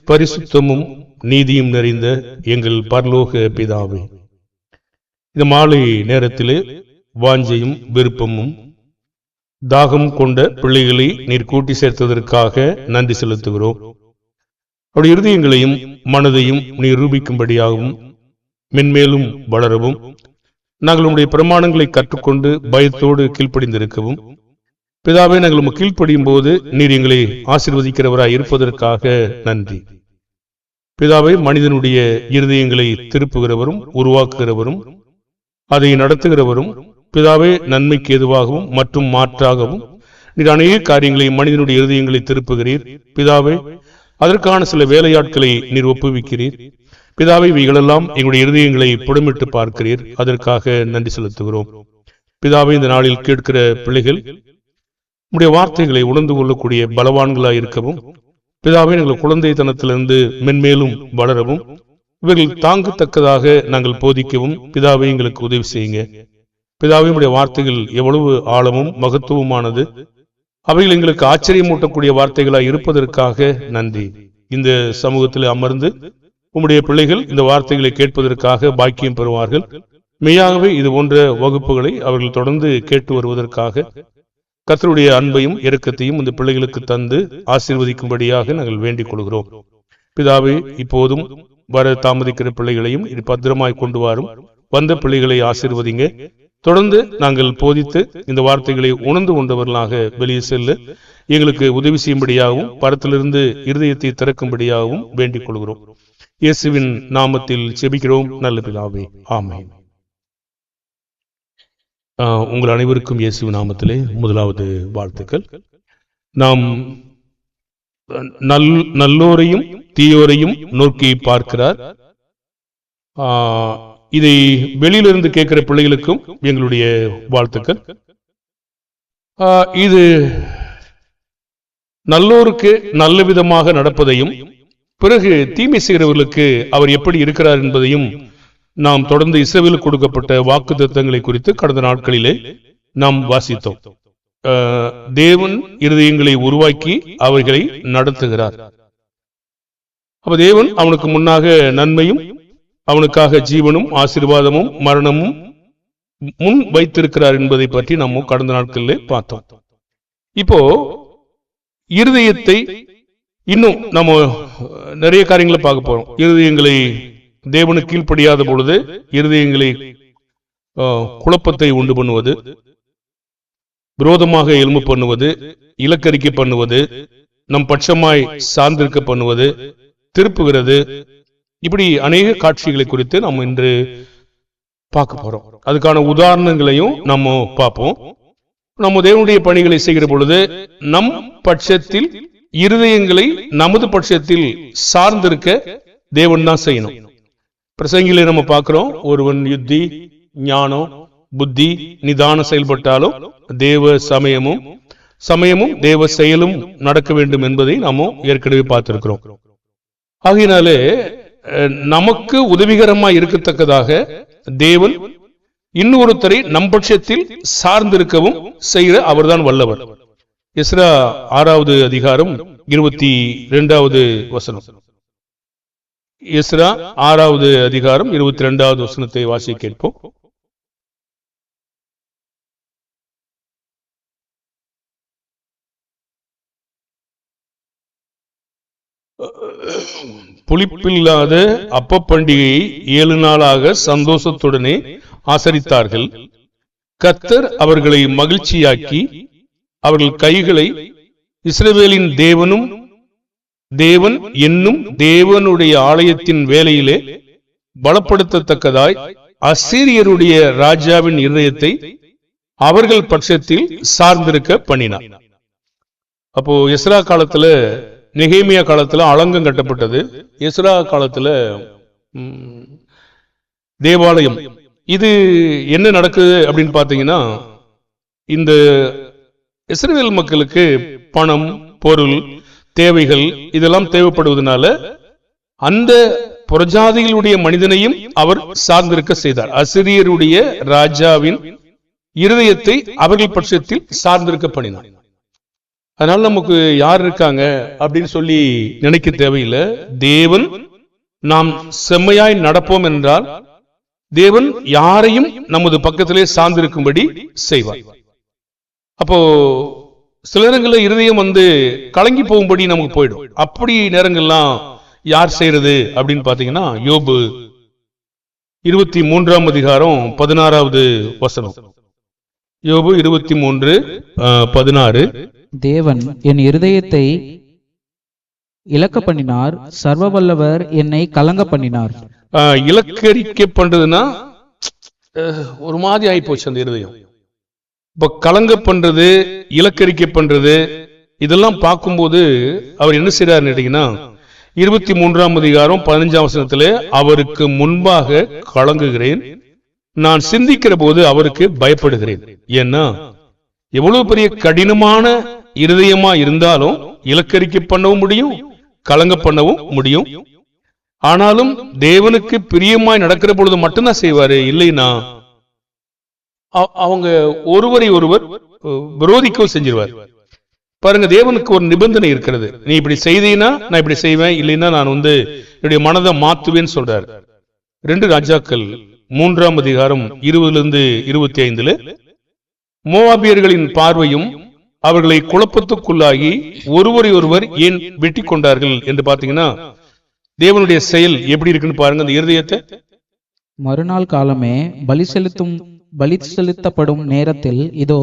பரிசுத்தமும் நீதியும் நிறைந்த எங்கள் பரலோக பிதாவே, இந்த மாலை நேரத்திலே வாஞ்சையும் விருப்பமும் தாகம் கொண்ட பிள்ளைகளை நீர் கூட்டி சேர்த்ததற்காக நன்றி செலுத்துகிறோம். அவருடைய இருதயங்களையும் மனதையும் நீர் ரூபிக்கும்படியாகவும் மென்மேலும் வளரவும் நாங்கள் உங்களுடைய பிரமாணங்களை கற்றுக்கொண்டு பயத்தோடு கீழ்ப்படிந்திருக்கவும், பிதாவே, நாங்கள் கீழ்ப்படியும் போது நீர் எங்களை ஆசீர்வதிக்கிறவராய் இருப்பதற்காக நன்றி. பிதாவே, மனிதனுடைய இருதயங்களை திருப்புகிறவரும் உருவாக்குகிறவரும் அதை நடத்துகிறவரும் பிதாவே, நன்மைக்கு எதுவாகவும் மற்றும் மாற்றாகவும் நீர் அநேக காரியங்களை மனிதனுடைய இருதயங்களை திருப்புகிறீர். பிதாவே, அதற்கான சில வேலையாட்களை நீர் ஒப்புவிக்கிறீர். பிதாவே, இவைகளெல்லாம் எங்களுடைய இருதயங்களை புடமிட்டு பார்க்கிறீர். அதற்காக நன்றி செலுத்துகிறோம். பிதாவே, இந்த நாளில் கேட்கிற பிள்ளைகள் உடைய வார்த்தைகளை உணர்ந்து கொள்ளக்கூடிய பலவான்களாய் இருக்கவும், பிதாவே, எங்கள் குழந்தைத்தனத்திலிருந்து மென்மேலும் வளரவும், இவர்கள் தாங்கத்தக்கதாக நாங்கள் போதிக்கவும் பிதாவே எங்களுக்கு உதவி செய்யுங்க. பிதாவே, உடைய வார்த்தைகள் எவ்வளவு ஆழமும் மகத்துவமானது, அவைகள் எங்களுக்கு ஆச்சரியமூட்டக்கூடிய வார்த்தைகளாய் இருப்பதற்காக நன்றி. இந்த சமூகத்தில் அமர்ந்து உம்முடைய பிள்ளைகள் இந்த வார்த்தைகளை கேட்பதற்காக பாக்கியம் பெறுவார்கள். மெய்யாகவே இது போன்ற வகுப்புகளை அவர்கள் தொடர்ந்து கேட்டு வருவதற்காக கர்த்தருடைய அன்பையும் இரக்கத்தையும் இந்த பிள்ளைகளுக்கு தந்து ஆசீர்வதிக்கும்படியாக நாங்கள் வேண்டிக் கொள்கிறோம். பிதாவே, இப்போதும் வர தாமதிக்கிற பிள்ளைகளையும் இது பத்திரமாய் கொண்டு வரும். வந்த பிள்ளைகளை ஆசீர்வதிங்க. தொடர்ந்து நாங்கள் போதித்து இந்த வார்த்தைகளை உணர்ந்து கொண்டவர்களாக வெளியே செல்ல எங்களுக்கு உதவி செய்யும்படியாகவும் பரத்திலிருந்து இருதயத்தை திறக்கும்படியாகவும் வேண்டிக் கொள்கிறோம். இயேசுவின் நாமத்தில் செபிக்கிறோம் நல்ல பிதாவே, ஆமென். உங்கள் அனைவருக்கும் இயேசுவின் நாமத்திலே முதலாவது வாழ்த்துக்கள். நாம் நல்லோரையும் தீயோரையும் நோக்கி பார்க்கிறார். இதை வெளியிலிருந்து கேட்கிற பிள்ளைகளுக்கும் எங்களுடைய வாழ்த்துக்கள். இது நல்லோருக்கு நல்ல விதமாக நடப்பதையும் பிறகு தீமை செய்கிறவர்களுக்கு அவர் எப்படி இருக்கிறார் என்பதையும் நாம் தொடர்ந்து இஸ்ரவேலுக்கு கொடுக்கப்பட்ட வாக்கு தத்தங்களை குறித்து கடந்த நாட்களிலே நாம் வாசித்தோம். தேவன் இருதயங்களை உருவாக்கி அவர்களை நடத்துகிறார். அப்ப தேவன் அவனுக்கு முன்னாக நன்மையும் அவனுக்காக ஜீவனும் ஆசீர்வாதமும் மரணமும் முன் வைத்திருக்கிறார் என்பதை பற்றி நம்ம கடந்த நாட்களிலே பார்த்தோம். இப்போ இருதயத்தை இன்னும் நம்ம நிறைய காரியங்களை பார்க்க போறோம். இருதயங்களை தேவனுக்கு கீழ்ப்படியாத பொழுது இருதயங்களை குழப்பத்தை உண்டு பண்ணுவது, விரோதமாக எழும்பு பண்ணுவது, இலக்கரிக்கை பண்ணுவது, நம் பட்சமாய் சார்ந்திருக்க பண்ணுவது, திருப்புகிறது, இப்படி அநேக காட்சிகளை குறித்து நம்ம இன்று பார்க்க போறோம். அதுக்கான உதாரணங்களையும் நம்ம பார்ப்போம். நம்ம தேவனுடைய பணிகளை செய்கிற பொழுது நம் பட்சத்தில் இருதயங்களை நமது பட்சத்தில் சார்ந்திருக்க தேவன் தான் செய்யணும். பிரசங்கிலே நம்ம பார்க்கிறோம், ஒருவன் யுத்தி ஞானம் புத்தி நிதானம் செயல்பட்டாலும் தேவ சமயமும் தேவ செயலும் நடக்க வேண்டும் என்பதை நாம ஏற்கனவே பார்த்திருக்கிறோம். ஆகையினாலே நமக்கு உதவிகரமாய் இருக்கத்தக்கதாக தேவன் இன்னொருத்தரை நம் பட்சத்தில் சார்ந்திருக்கவும் செய்கிற அவர்தான் வல்லவர். எஸ்ரா 6வது அதிகாரம் 22வது வசனம். எஸ்ரா 6வது அதிகாரம் 22வது வசனத்தை வாசி கேட்போம். புளிப்பில்லாத அப்ப பண்டிகையை 7 நாளாக சந்தோஷத்துடனே ஆசரித்தார்கள். கர்த்தர் அவர்களை மகிழ்ச்சியாக்கி அவர்கள் கைகளை இஸ்ரவேலின் தேவன் என்னும் தேவனுடைய ஆலயத்தின் வேலையிலே பலப்படுத்தத்தக்கதாய் அசீரியருடைய ராஜாவின் இருதயத்தை அவர்கள் பட்சத்தில் சார்ந்திருக்க பண்ணினார். அப்போ எஸ்ரா காலத்துல, நெகேமியா காலத்துல அலங்கம் கட்டப்பட்டது. எஸ்ரா காலத்துல தேவாலயம். இது என்ன நடக்குது அப்படின்னு பாத்தீங்கன்னா, இந்த இஸ்ரவேல் மக்களுக்கு பணம் பொருள் தேவைகள் இதெல்லாம் தேவைப்படுவதனால அந்த புறஜாதிகளுடைய மனிதனையும் அவர் சார்ந்திருக்க செய்தார். அசிரியருடைய ராஜாவின் இருதயத்தை அவர்கள் பட்சத்தில் சார்ந்திருக்க பண்ணினார். அதனால நமக்கு யார் இருக்காங்க அப்படின்னு சொல்லி நினைக்க தேவையில்லை. தேவன் நாம் செம்மையாய் நடப்போம் என்றால் தேவன் யாரையும் நமது பக்கத்திலே சார்ந்திருக்கும்படி செய்வார். அப்போ சில நேரங்களில் இருதயம் கலங்கி போகும்படி நமக்கு போயிடும். அப்படி நேரங்கள்லாம் யார் செய்யறது அப்படின்னு பாத்தீங்கன்னா, யோபு 23ஆம் அதிகாரம் 16வது வசனம். யோபு 23:16. தேவன் என் இருதயத்தை இலக்க பண்ணினார், சர்வ வல்லவர் என்னை கலங்க பண்ணினார். இலக்கரிக்க பண்றதுன்னா ஒரு மாதிரி ஆகி போச்சு அந்த இருதயம். இப்ப கலங்க பண்றது, இலக்கரிக்க பண்றது, இதெல்லாம் பார்க்கும்போது அவர் என்ன செய்யறாருன்னு கேட்டீங்கன்னா, 23ஆம் அதிகாரம் 15ஆம் வசனத்திலே அவருக்கு முன்பாக கலங்குகிறேன், நான் சிந்திக்கிற போது அவருக்கு பயப்படுகிறேன். ஏன்னா எவ்வளவு பெரிய கடினமான இருதயமா இருந்தாலும் இலக்கரிக்க பண்ணவும் முடியும், கலங்க பண்ணவும் முடியும். ஆனாலும் தேவனுக்கு பிரியமாய் நடக்கிற பொழுது மட்டும்தான் செய்வாரு. இல்லைன்னா அவங்க ஒருவரை ஒருவர் விரோதிக்கவும் செஞ்சிருவார். பாருங்க, தேவனுக்கு ஒரு நிபந்தனை இருக்கிறது. நீ இப்படி செய்தீன்னா நான் இப்படி செய்வேன், இல்லைன்னா நான் என்னுடைய மனதை மாத்துவேன்னு சொல்றாரு. 2 ராஜாக்கள் 3ஆம் அதிகாரம் 20-25 மோவாபியர்களின் பார்வையும் அவர்களை குழப்பத்துக்குள்ளாகி ஒருவரை ஒருவர் ஏன் வெட்டி கொண்டார்கள் என்று பாத்தீங்கன்னா, தேவனுடைய செயல் எப்படி இருக்குன்னு பாருங்க. அந்த இருதயத்தை மறுநாள் காலமே பலி செலுத்தப்படும் நேரத்தில் இதோ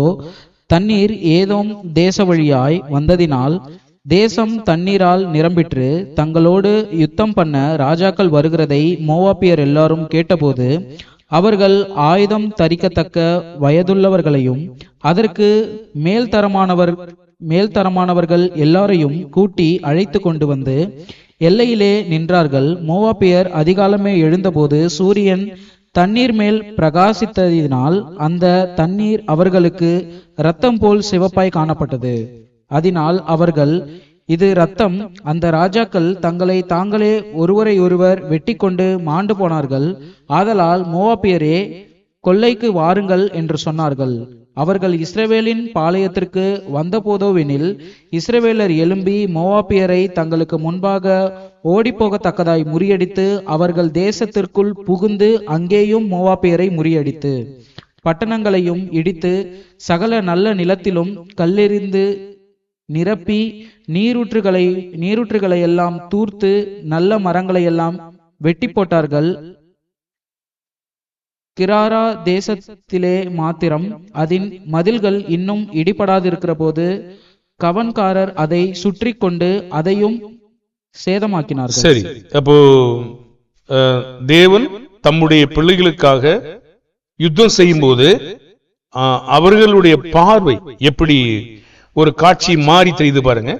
தண்ணீர் ஏதோம் தேச வழியாய் வந்ததினால் தேசம் தண்ணீரால் நிரம்பிற்று. தங்களோடு யுத்தம் பண்ண ராஜாக்கள் வருகிறதை மோவாபியர் எல்லாரும் கேட்டபோது அவர்கள் ஆயுதம் தரிக்கத்தக்க வயதுள்ளவர்களையும் அதற்கு மேல்தரமானவர்கள் எல்லாரையும் கூட்டி அழைத்து கொண்டு வந்து எல்லையிலே நின்றார்கள். மோவாபியர் அதிகாலமே எழுந்தபோது சூரியன் தண்ணீர் மேல் பிரகாசித்ததினால் அந்த தண்ணீர் அவர்களுக்கு இரத்தம் போல் சிவப்பாய் காணப்பட்டது. அதனால் அவர்கள், இது இரத்தம். அந்த ராஜாக்கள் தங்களை தாங்களே ஒருவரை ஒருவர் வெட்டி கொண்டு மாண்டு போனார்கள். ஆதலால் மோவாபியரே, கொள்ளைக்கு வாருங்கள் என்று சொன்னார்கள். அவர்கள் இஸ்ரவேலின் பாளையத்திற்கு வந்தபோதோவெனில் இஸ்ரவேலர் எழும்பி மோவாபியரை தங்களுக்கு முன்பாக ஓடிப்போகத்தக்கதாய் முறியடித்து அவர்கள் தேசத்திற்குள் புகுந்து அங்கேயும் மோவாபியரை முறியடித்து பட்டணங்களையும் இடித்து சகல நல்ல நிலத்திலும் கல்லெறிந்து நிரப்பி நீரூற்றுகளை எல்லாம் தூர்த்து நல்ல மரங்களை எல்லாம் வெட்டி போட்டார்கள். கிராரா தேசத்திலே மாத்திரம் அதன் மதில்கள் இன்னும் இடிபடாதிருக்கிற போது கவன்காரர் அதை சுற்றி கொண்டு அதையும் சேதமாக்கினார்கள். சரி, அப்போ தேவன் தம்முடைய பிள்ளைகளுக்காக யுத்தம் செய்யும் போது அவர்களுடைய பார்வை எப்படி ஒரு காட்சி மாறி தெரியுது பாருங்க.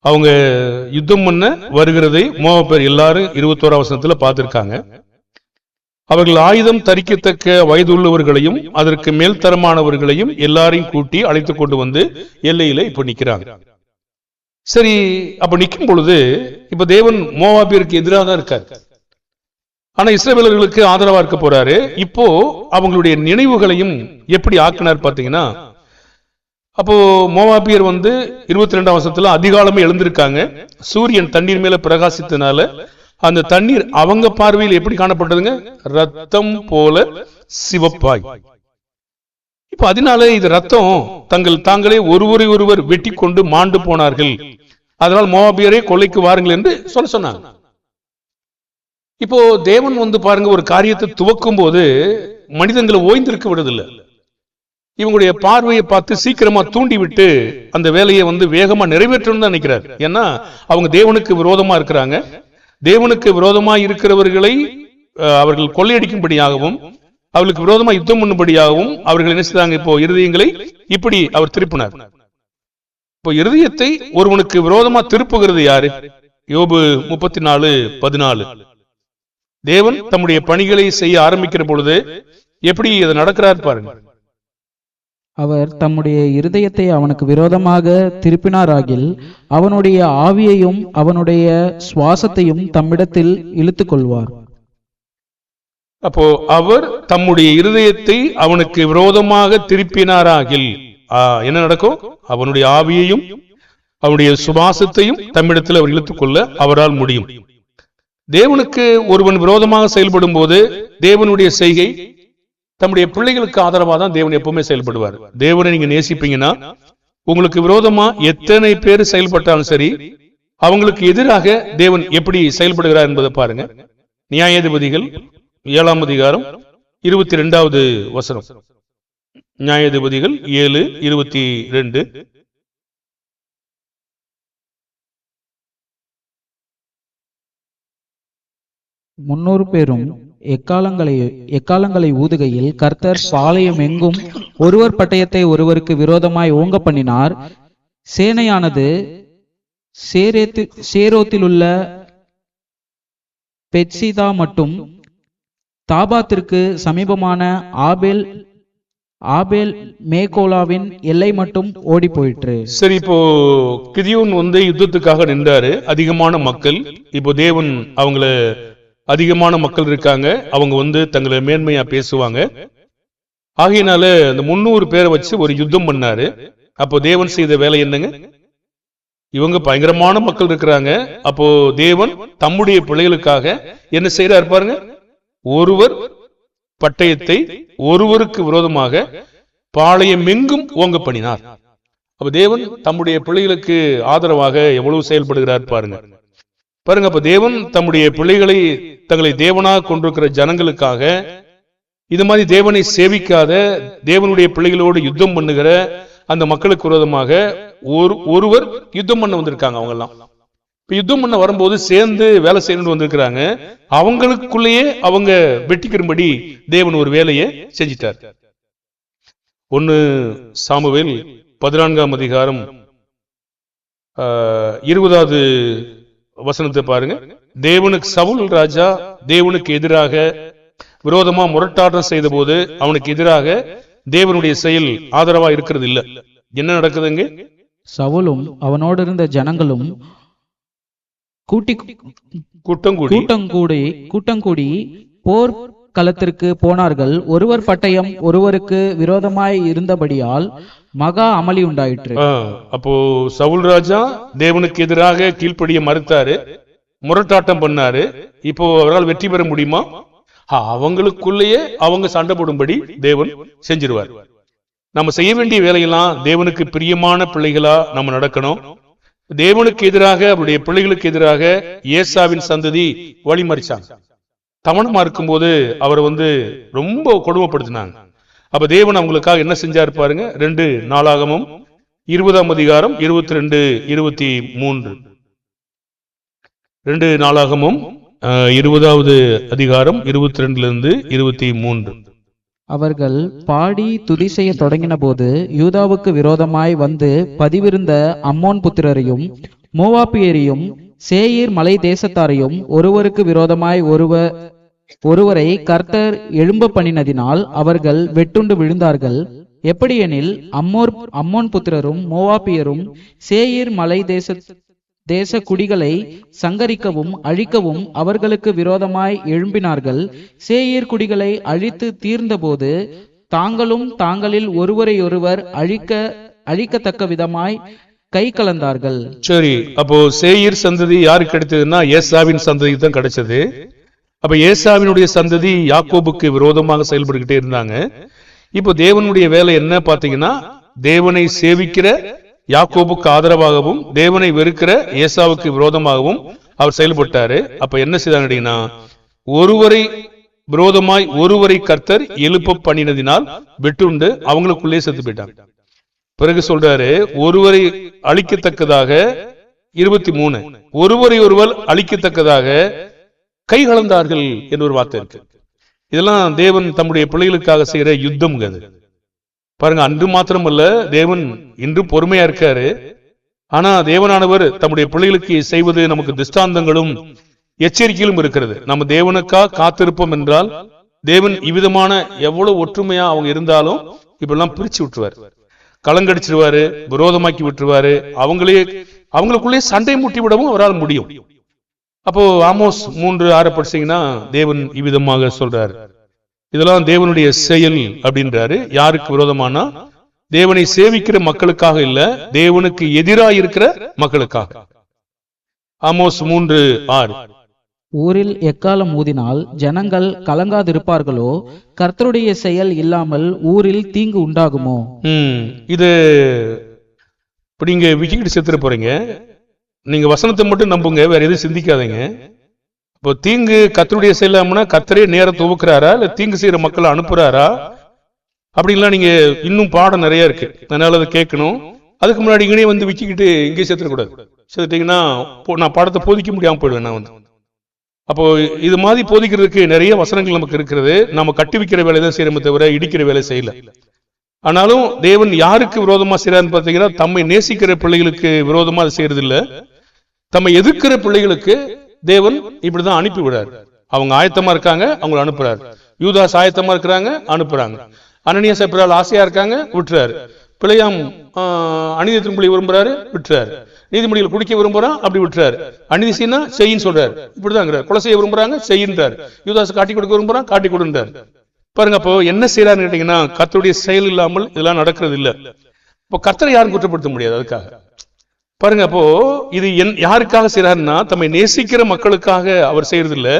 அவங்க யுத்தம் பண்ண வருகிறதை மோவாபியர் எல்லாரும் 21ஆம் வசனத்துல பார்த்திருக்காங்க. அவர்கள் ஆயுதம் தரிக்கத்தக்க வயதுள்ளவர்களையும் அதற்கு மேல்தரமானவர்களையும் எல்லாரையும் கூட்டி அழைத்து கொண்டு வந்து எல்லையில இப்ப நிக்கிறாங்க. சரி, அப்ப நிற்கும் பொழுது இப்ப தேவன் மோவாபியருக்கு எதிராக தான் இருக்காரு, ஆனா இஸ்ரவேலர்களுக்கு ஆதரவா இருக்க போறாரு. இப்போ அவங்களுடைய நினைவுகளையும் எப்படி ஆக்கினார் பாத்தீங்கன்னா, அப்போ மோவாபியர் 22ஆம் வசனத்துல அதிகாலமே எழுந்திருக்காங்க. சூரியன் தண்ணீர் மேல பிரகாசித்தனால அந்த தண்ணீர் அவங்க பார்வையில் எப்படி காணப்பட்டதுங்க? ரத்தம் போல சிவப்பாய். இப்ப அதனால இது ரத்தம், தாங்களே ஒருவரை ஒருவர் வெட்டி கொண்டு மாண்டு போனார்கள். அதனால் மோவாபியரே கொள்ளைக்கு வாருங்கள் என்று சொன்னாங்க. இப்போ தேவன் பாருங்க, ஒரு காரியத்தை துவக்கும் போது மனிதங்களை ஓய்ந்திருக்க விடுதில்லை. இவங்களுடைய பார்வையை பார்த்து சீக்கிரமா தூண்டி விட்டு அந்த வேலையை வேகமா நிறைவேற்றணும்னு தான் நினைக்கிறார். ஏன்னா அவங்க தேவனுக்கு விரோதமா இருக்கிறாங்க. தேவனுக்கு விரோதமா இருக்கிறவர்களை அவர்கள் கொள்ளையடிக்கும்படியாகவும் அவர்களுக்கு விரோதமா யுத்தம் பண்ணும்படியாகவும் அவர்கள் என்ன செய்தாங்க? இப்போ இருதயங்களை இப்படி அவர் திருப்பினார். இப்போ இருதயத்தை ஒருவனுக்கு விரோதமா திருப்புகிறது யாரு? யோபு 34:14. தேவன் தம்முடைய பணிகளை செய்ய ஆரம்பிக்கிற பொழுது எப்படி அது நடக்கிறார் பாருங்க. அவர் தம்முடைய இருதயத்தை அவனுக்கு விரோதமாக திருப்பினாராகில் அவனுடைய ஆவியையும் அவனுடைய சுவாசத்தையும் தம்மிடத்தில் இழுத்துக் கொள்வார். அப்போ அவர் தம்முடைய இருதயத்தை அவனுக்கு விரோதமாக திருப்பினாராகில், என்ன நடக்கும்? அவனுடைய ஆவியையும் அவனுடைய சுபாசத்தையும் தம்மிடத்தில் அவர் இழுத்துக் கொள்ள அவரால் முடியும். தேவனுக்கு ஒருவன் விரோதமாக செயல்படும் போது தேவனுடைய செய்கை தம்முடைய பிள்ளைகளுக்கு ஆதரவாக தான் தேவன் எப்பவுமே செயல்படுவார். தேவனை நீங்க நேசிப்பீங்கன்னா உங்களுக்கு விரோதமா எத்தனை பேர் செயல்பட்டாலும் சரி, அவங்களுக்கு எதிராக தேவன் எப்படி செயல்படுகிறார் என்பதை பாருங்க. நியாயாதிபதிகள் 7ஆம் அதிகாரம் 22வது வசனம். நியாயாதிபதிகள் 7:22. முன்னூறு பேரும் எக்காலங்களை ஊதுகையில் கர்த்தர் பாளையம் எங்கும் ஒருவர் பட்டயத்தை ஒருவருக்கு விரோதமாய் ஓங்க பண்ணினார். சேனையானது சேரோத்திலுள்ள பெட்சிதா மட்டும் தாபாத்திற்கு சமீபமான ஆபேல் மேகோலாவின் எல்லை மட்டும் ஓடி போயிற்று. சரி, இப்போ கிதியோன் யுத்தத்துக்காக நின்றாரு. அதிகமான மக்கள். இப்போ தேவன் அவங்கள அதிகமான மக்கள் இருக்காங்க, அவங்க தங்களை மேன்மையா பேசுவாங்க. ஆகையினால அந்த 300 பேரை வச்சு ஒரு யுத்தம் பண்ணாரு. அப்போ தேவன் செய்த வேலை என்னங்க? இவங்க பயங்கரமான மக்கள் இருக்கிறாங்க. அப்போ தேவன் தம்முடைய பிள்ளைகளுக்காக என்ன செய்யறாரு பாருங்க. ஒருவர் பட்டயத்தை ஒருவருக்கு விரோதமாக பாளையம் எங்கும் ஓங்க பண்ணினார். அப்ப தேவன் தம்முடைய பிள்ளைகளுக்கு ஆதரவாக எவ்வளவு செயல்படுகிறார் பாருங்க. அப்ப தேவன் தம்முடைய பிள்ளைகளை தங்களை தேவனாக கொண்டிருக்கிற ஜனங்களுக்காக, இது மாதிரி தேவனை சேவிக்காத தேவனுடைய பிள்ளைகளோடு யுத்தம் பண்ணுகிற அந்த மக்களுக்கு விரோதமாக ஒருவர் யுத்தம் பண்ண வந்திருக்காங்க. அவங்க எல்லாம் இப்ப யுத்தம் பண்ண வரும்போது சேர்ந்து வேலை செய்யணும்னு வந்திருக்கிறாங்க. அவங்களுக்குள்ளேயே அவங்க வெட்டிக்கிறபடி தேவன் ஒரு வேலையை செஞ்சிட்டார். 1 சாமுவேல் 14ஆம் அதிகாரம் 20வது வசனத்தை பாருங்க. தேவனுக்கு சவுல் ராஜா தேவனுக்கு எதிராக விரோதமா முரட்டாட்டம் செய்த போது அவனுக்கு எதிராக தேவனுடைய செயல் ஆதரவா இருக்கிறது இல்ல. என்ன நடக்குதுங்க? சவுலும் அவனோடு இருந்த ஜனங்களும் கூட்டம் கூடி போர் களத்திற்கு போனார்கள். ஒருவர் பட்டயம் ஒருவருக்கு விரோதமாய் இருந்தபடியால் மகா அமளி உண்டாயிற்று. அப்போ சவுல் ராஜா தேவனுக்கு எதிராக கீழ்ப்படிய மறுத்தாரு, முரட்டாட்டம் பண்ணாரு. இப்போ அவரால் வெற்றி பெற முடியுமா? அவங்களுக்குள்ளேயே அவங்க சண்டை போடும்படி தேவன் செஞ்சிருவார். நம்ம செய்ய வேண்டிய வேலையெல்லாம் தேவனுக்கு பிரியமான பிள்ளைகளா நம்ம நடக்கணும். தேவனுக்கு எதிராக அவருடைய பிள்ளைகளுக்கு எதிராக ஏசாவின் சந்ததி வழிமறிச்சாங்க. தவணமா இருக்கும்போது அவரை ரொம்ப கொடுமைப்படுத்தினாங்க. அப்ப தேவன் அவங்களுக்காக என்ன செஞ்சாரு பாருங்க. 2 நாளாகமும் 20ஆம் அதிகாரம் 22, 23. 2 நாளாகமும் 20வது அதிகாரம் 22 23. அவர்கள் பாடி துதி செய்ய தொடங்கின போது யூதாவுக்கு விரோதமாய் வந்து பதிவிருந்த அம்மோன் புத்திரரையும் மோவாபியரையும் சேயீர் மலை தேசத்தாரையும் ஒருவருக்கு விரோதமாய் ஒருவரை கர்த்தர் எழும்ப பண்ணினதினால் அவர்கள் வெட்டுண்டு விழுந்தார்கள். எப்படியெனில் அம்மோன் புத்திரரும் மோவாபியரும் சேயீர் மலை தேச குடிகளை சங்கரிக்கவும் அழிக்கவும் அவர்களுக்கு விரோதமாய் எழும்பினார்கள். சேயீர் குடிகளை அழித்து தீர்ந்தபோது தாங்களும் தாங்களில் ஒருவரையொருவர் அழிக்கத்தக்க விதமாய் கை கலந்தார்கள். சரி, அப்போ சேயீர் சந்ததி யாருக்கு கிடைச்சதுன்னா ஏசாவின் சந்ததி தான் கிடைச்சது. அப்ப ஏசாவினுடைய சந்ததி யாக்கோபுக்கு விரோதமாக செயல்பட்டுக்கிட்டே இருந்தாங்க. இப்போ தேவனுடைய வேலை என்ன பாத்தீங்கன்னா, தேவனை சேவிக்கிற யாக்கோபுக்கு ஆதரவாகவும் தேவனை வெறுக்கிற ஏசாவுக்கு விரோதமாகவும் அவர் செயல்பட்டாரு. அப்ப என்ன செய்தாங்கன்னா, ஒருவரை விரோதமாய் ஒருவரை கர்த்தர் எழுப்ப பண்ணினதினால் வெட்டுண்டு அவங்களுக்குள்ளே செத்து போயிட்டாங்க. பிறகு சொல்றாரு, ஒருவரை அழிக்கத்தக்கதாக 23 ஒருவரை ஒருவர் அழிக்கத்தக்கதாக கை கலந்தார்கள் என்று ஒரு வார்த்தை இருக்கு. இதெல்லாம் தேவன் தம்முடைய பிள்ளைகளுக்காக செய்யற யுத்தம். பாருங்க, அன்று மாத்திரமல்ல, தேவன் இன்று பொறுமையா இருக்காரு. ஆனா தேவனானவர் தம்முடைய பிள்ளைகளுக்கு செய்வது நமக்கு திஷ்டாந்தங்களும் எச்சரிக்கையிலும் இருக்கிறது. நம்ம தேவனுக்காக காத்திருப்போம் என்றால் தேவன் இவ்விதமான எவ்வளவு ஒற்றுமையா அவங்க இருந்தாலும் இப்பெல்லாம் பிரிச்சு விட்டுருவாரு, கலங்கடிச்சிருவாரு, விரோதமாக்கி விட்டுருவாரு. அவங்களுக்குள்ளே சண்டை மூட்டி விடவும் அவரால் முடியும். அப்போ ஆமோஸ் 3:6 படிச்சீங்கன்னா தேவன் இவ்விதமாக சொல்றாரு. இதெல்லாம் தேவனுடைய செயல் அப்படின்றாரு. யாருக்கு விரோதமானா தேவனை சேவிக்கிற மக்களுக்காக இல்ல, தேவனுக்கு எதிராக இருக்கிற மக்களுக்காக. ஆமோஸ் 3:6. ஊரில் எக்காலம் ஊதினால் ஜனங்கள் கலங்காதிருப்பார்களோ? கர்த்தருடைய செயல் இல்லாமல் ஊரில் தீங்கு உண்டாகுமோ? இது இப்ப நீங்க விக்கிட்டு செத்துற போறீங்க. நீங்க வசனத்தை மட்டும் நம்புங்க, வேற எதுவும் சிந்திக்காதீங்க. இப்போ தீங்கு கர்த்தருடைய செயலாமனா கர்த்தரே நேரம் துவக்குறாரா, இல்ல தீங்கு செய்யற மக்களை அனுப்புறாரா? அப்படின்லாம் நீங்க இன்னும் பாடம் நிறைய இருக்கு, அதனால அதை கேட்கணும். அதுக்கு முன்னாடி இங்கேயே வந்து விக்கிக்கிட்டு இங்கே செத்துடக்கூடாது. செத்துட்டீங்கன்னா நான் பாடத்தை போதிக்க முடியாம போயிடுவேன் நான் வந்து. அப்போ இது மாதிரி போதிக்கிறதுக்கு நிறைய வசனங்கள் நமக்கு இருக்கிறது. நம்ம கட்டி வைக்கிற வேலை தான் செய்யறோமே தவிர இடிக்கிற வேலை செய்யல. ஆனாலும் தேவன் யாருக்கு விரோதமா செய்யறாருன்னு பார்த்தீங்கன்னா, தம்மை நேசிக்கிற பிள்ளைகளுக்கு விரோதமா அதை செய்யறது இல்ல. தம்மை எதிர்க்கிற பிள்ளைகளுக்கு தேவன் இப்படிதான் அனுப்பி விடாரு. அவங்க ஆயத்தமா இருக்காங்க, அவங்களை அனுப்புறாரு. யூதாஸ் ஆயத்தமா இருக்கிறாங்க, அனுப்புறாங்க. அனனியா சப்பிரால் ஆசையா இருக்காங்க, விட்டுறாரு. பிள்ளையாம் அநீதித்தின் பிள்ளை விரும்புறாரு, விட்டுறாரு. நீதிமொழிகள் குடிக்க விரும்புறான், அப்படி விட்டுறாரு. அநீதி செய்யினா செய்யின்னு சொல்றாரு, இப்படிதான். கொலை செய்ய விரும்புறாங்க, செய்யின்றாரு. யூதாஸ் காட்டி கொடுக்க விரும்புறான், காட்டி கொடுன்றாரு. பாருங்க, அப்போ என்ன செய்யறாருன்னு கேட்டீங்கன்னா, கர்த்தருடைய செயல் இல்லாமல் இதெல்லாம் நடக்கிறது இல்ல. இப்போ கர்த்தரை யாரும் குற்றப்படுத்த முடியாது அதுக்காக. பாருங்க, அப்போ இது யாருக்காக செய்யறாருன்னா, தம்மை நேசிக்கிற மக்களுக்காக அவர் செய்யறது இல்ல.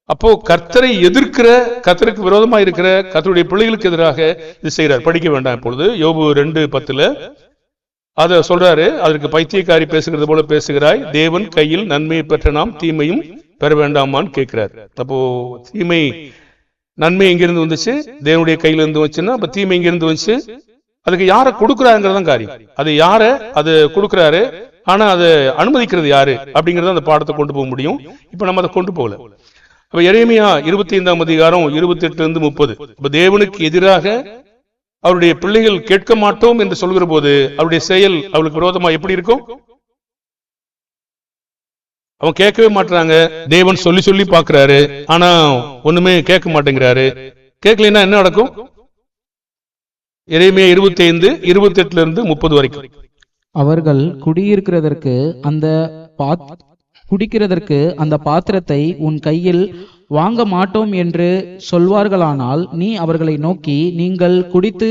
அப்போ கர்த்தரை எதிர்க்கிற, கர்த்தருக்கு விரோதமா இருக்கிற கர்த்தருடைய பிள்ளைகளுக்கு எதிராக இது செய்யறார். படிக்க வேண்டாம் இப்பொழுது. யோபு 2:10 அத சொல்றாரு. அதற்கு பைத்தியக்காரி பேசுகிறது போல பேசுகிறாய், தேவன் கையில் நன்மையை பெற்ற நாம் தீமையும் பெற வேண்டாமான்னு கேட்கிறார். அப்போ தீமை நன்மை எங்கிருந்து வந்துச்சு? தேவனுடைய கையில இருந்து வந்துச்சுன்னா அப்ப தீமை எங்கிருந்து வந்துச்சு? அதுக்கு யாரை கொடுக்குறாருங்கிறதான் காரியம். அது யார அது கொடுக்குறாரு, ஆனா அதை அனுமதிக்கிறது யாரு அப்படிங்கறத அந்த பாடத்தை கொண்டு போக முடியும். இப்ப நம்ம அதை கொண்டு போகல. அப்ப எரேமியா 25ஆம் அதிகாரம் 28-30. இப்ப தேவனுக்கு எதிராக அவருடைய பிள்ளைகள் கேட்க மாட்டோம் என்று சொல்கிற போது அவருடைய செயல் அவளுக்கு விரோதமா எப்படி இருக்கும்? அவன் கேட்கவே மாட்டாங்க. தேவன் சொல்லி சொல்லி பாக்குறாரு, ஆனா ஒண்ணுமே கேட்க மாட்டேங்கிறாரு. கேட்கலன்னா என்ன நடக்கும்? எரேமியா 25:28-30 வரைக்கும். அவர்கள் குடிக்கிறதற்கு அந்த பாத்திரத்தை உன் கையில் வாங்க மாட்டோம் என்று சொல்வார்களானால், நீ அவர்களை நோக்கி, நீங்கள் குடித்து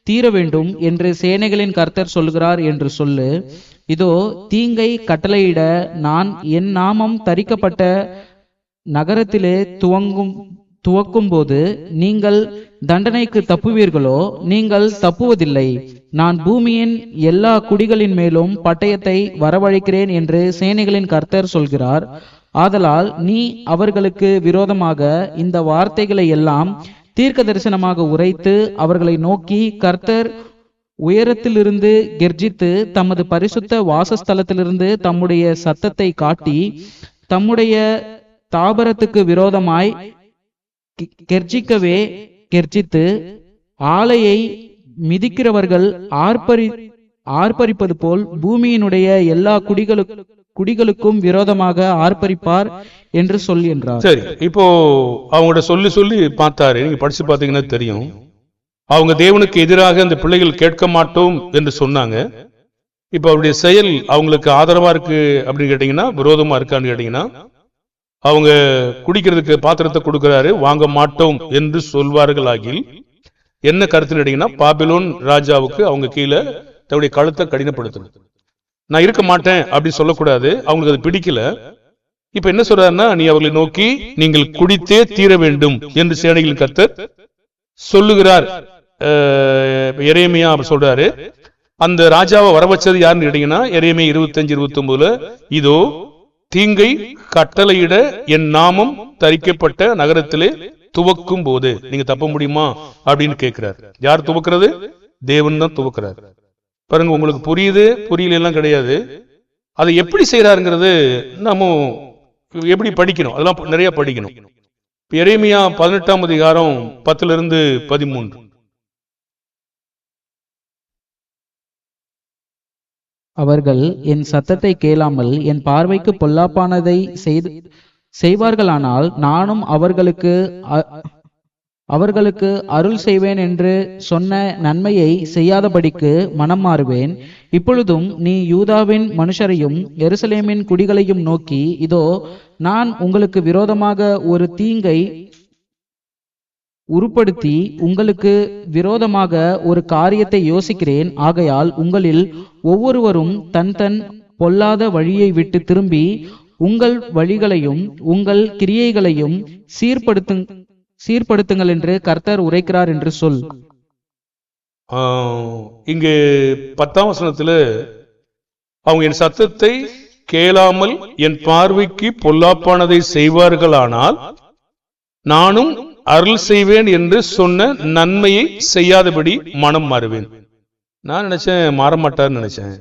தீர வேண்டும் என்று சேனைகளின் கர்த்தர் சொல்கிறார் என்று சொல்லு. இதோ தீங்கை கட்டளையிட நான் என் நாமம் தரிக்கப்பட்ட நகரத்திலே துவக்கும் போது நீங்கள் தண்டனைக்கு தப்புவீர்களோ? நீங்கள் தப்புவதில்லை. நான் பூமியின் எல்லா குடிகளின் மேலும் பட்டயத்தை வரவழைக்கிறேன் என்று சேனைகளின் கர்த்தர் சொல்கிறார். ஆதலால் நீ அவர்களுக்கு விரோதமாக இந்த வார்த்தைகளை எல்லாம் தீர்க்க தரிசனமாக உரைத்து அவர்களை நோக்கி, கர்த்தர் உயரத்திலிருந்து கெர்ஜித்து தமது பரிசுத்த வாசஸ்தலத்திலிருந்து தம்முடைய சத்தத்தை காட்டி தம்முடைய தாபரத்துக்கு விரோதமாய் கெர்ஜித்து ஆலையை மிதிக்கிறவர்கள் ஆர்ப்பரிப்பது போல் பூமியினுடைய எல்லா குடிகளுக்கும் விரோதமாக ஆர்ப்பரிப்பார் என்று சொல்கின்றார். சரி, இப்போ அவங்களோட சொல்லி பார்த்தாரு. நீங்க படிச்சு பார்த்தீங்கன்னா தெரியும். அவங்க தேவனுக்கு எதிராக அந்த பிள்ளைகள் கேட்க மாட்டோம் என்று சொன்னாங்க. இப்ப அவருடைய செயல் அவங்களுக்கு ஆதரவா இருக்கு அப்படின்னு கேட்டீங்கன்னா, விரோதமா இருக்கான்னு கேட்டீங்கன்னா, அவங்க குடிக்கிறதுக்கு பாத்திரத்தை கொடுக்கிறாரு, வாங்க மாட்டோம் என்று சொல்வார்கள் ஆகில் என்ன கருத்து கேட்டீங்கன்னா, பாபிலோன் ராஜாவுக்கு அவங்க கீழே தன்னுடைய கழுத்தை கடினப்படுத்தணும். நான் இருக்க மாட்டேன் அப்படின்னு சொல்லக்கூடாது, அவங்களுக்கு அது பிடிக்கல. இப்ப என்ன சொல்றாருன்னா, நீ அவர்களை நோக்கி நீங்கள் குடித்தே தீர வேண்டும் என்று சேனைகளின் கர்த்தர் சொல்லுகிறார். எரேமியா அப்படி சொல்றாரு. அந்த ராஜாவை வர வச்சது யாருன்னு கேட்டீங்கன்னா, எரேமியா 25-29 இதோ தீங்கை கட்டளையிட என் நாமம் தரிக்கப்பட்ட நகரத்திலே துவக்கும் போது நீங்க தப்ப முடியுமா அப்படின்னு கேட்கிறார். யார் துவக்கிறது? தேவன் தான் துவக்கிறார். பாருங்க, உங்களுக்கு புரியுது புரியல எல்லாம் கிடையாது. அதை எப்படி செய்யறாருங்கிறது நம்ம எப்படி படிக்கணும், அதெல்லாம் நிறைய படிக்கணும். எரேமியா 18ஆம் அதிகாரம் 10-13. அவர்கள் என் சத்தத்தை கேளாமல் என் பார்வைக்கு பொல்லாப்பானதை செய்வார்களானால் நானும் அவர்களுக்கு அருள் செய்வேன் என்று சொன்ன நன்மையை செய்யாதபடிக்கு மனம் மாறுவேன். இப்பொழுதும் நீ யூதாவின் மனுஷரையும் எருசலேமின் குடிகளையும் நோக்கி, இதோ நான் உங்களுக்கு விரோதமாக உருப்படுத்தி உங்களுக்கு விரோதமாக ஒரு காரியத்தை யோசிக்கிறேன். ஆகையால் உங்களில் ஒவ்வொருவரும் தன் தன் பொல்லாத வழியை விட்டு திரும்பி உங்கள் வழிகளையும் உங்கள் கிரியைகளையும் சீர்படுத்துங்கள் என்று கர்த்தர் உரைக்கிறார் என்று சொல். இங்கு 10ஆம் வசனத்துல அவங்க என் சத்தத்தை கேளாமல் என் பார்வைக்கு பொல்லாப்பானதை செய்வார்களானால் நானும் அருள் செய்வேன் என்று சொன்ன நன்மையை செய்யாதபடி மனம் மாறுவேன். நான் நினைச்சேன் மாறமாட்டார்னு நினைச்சேன்.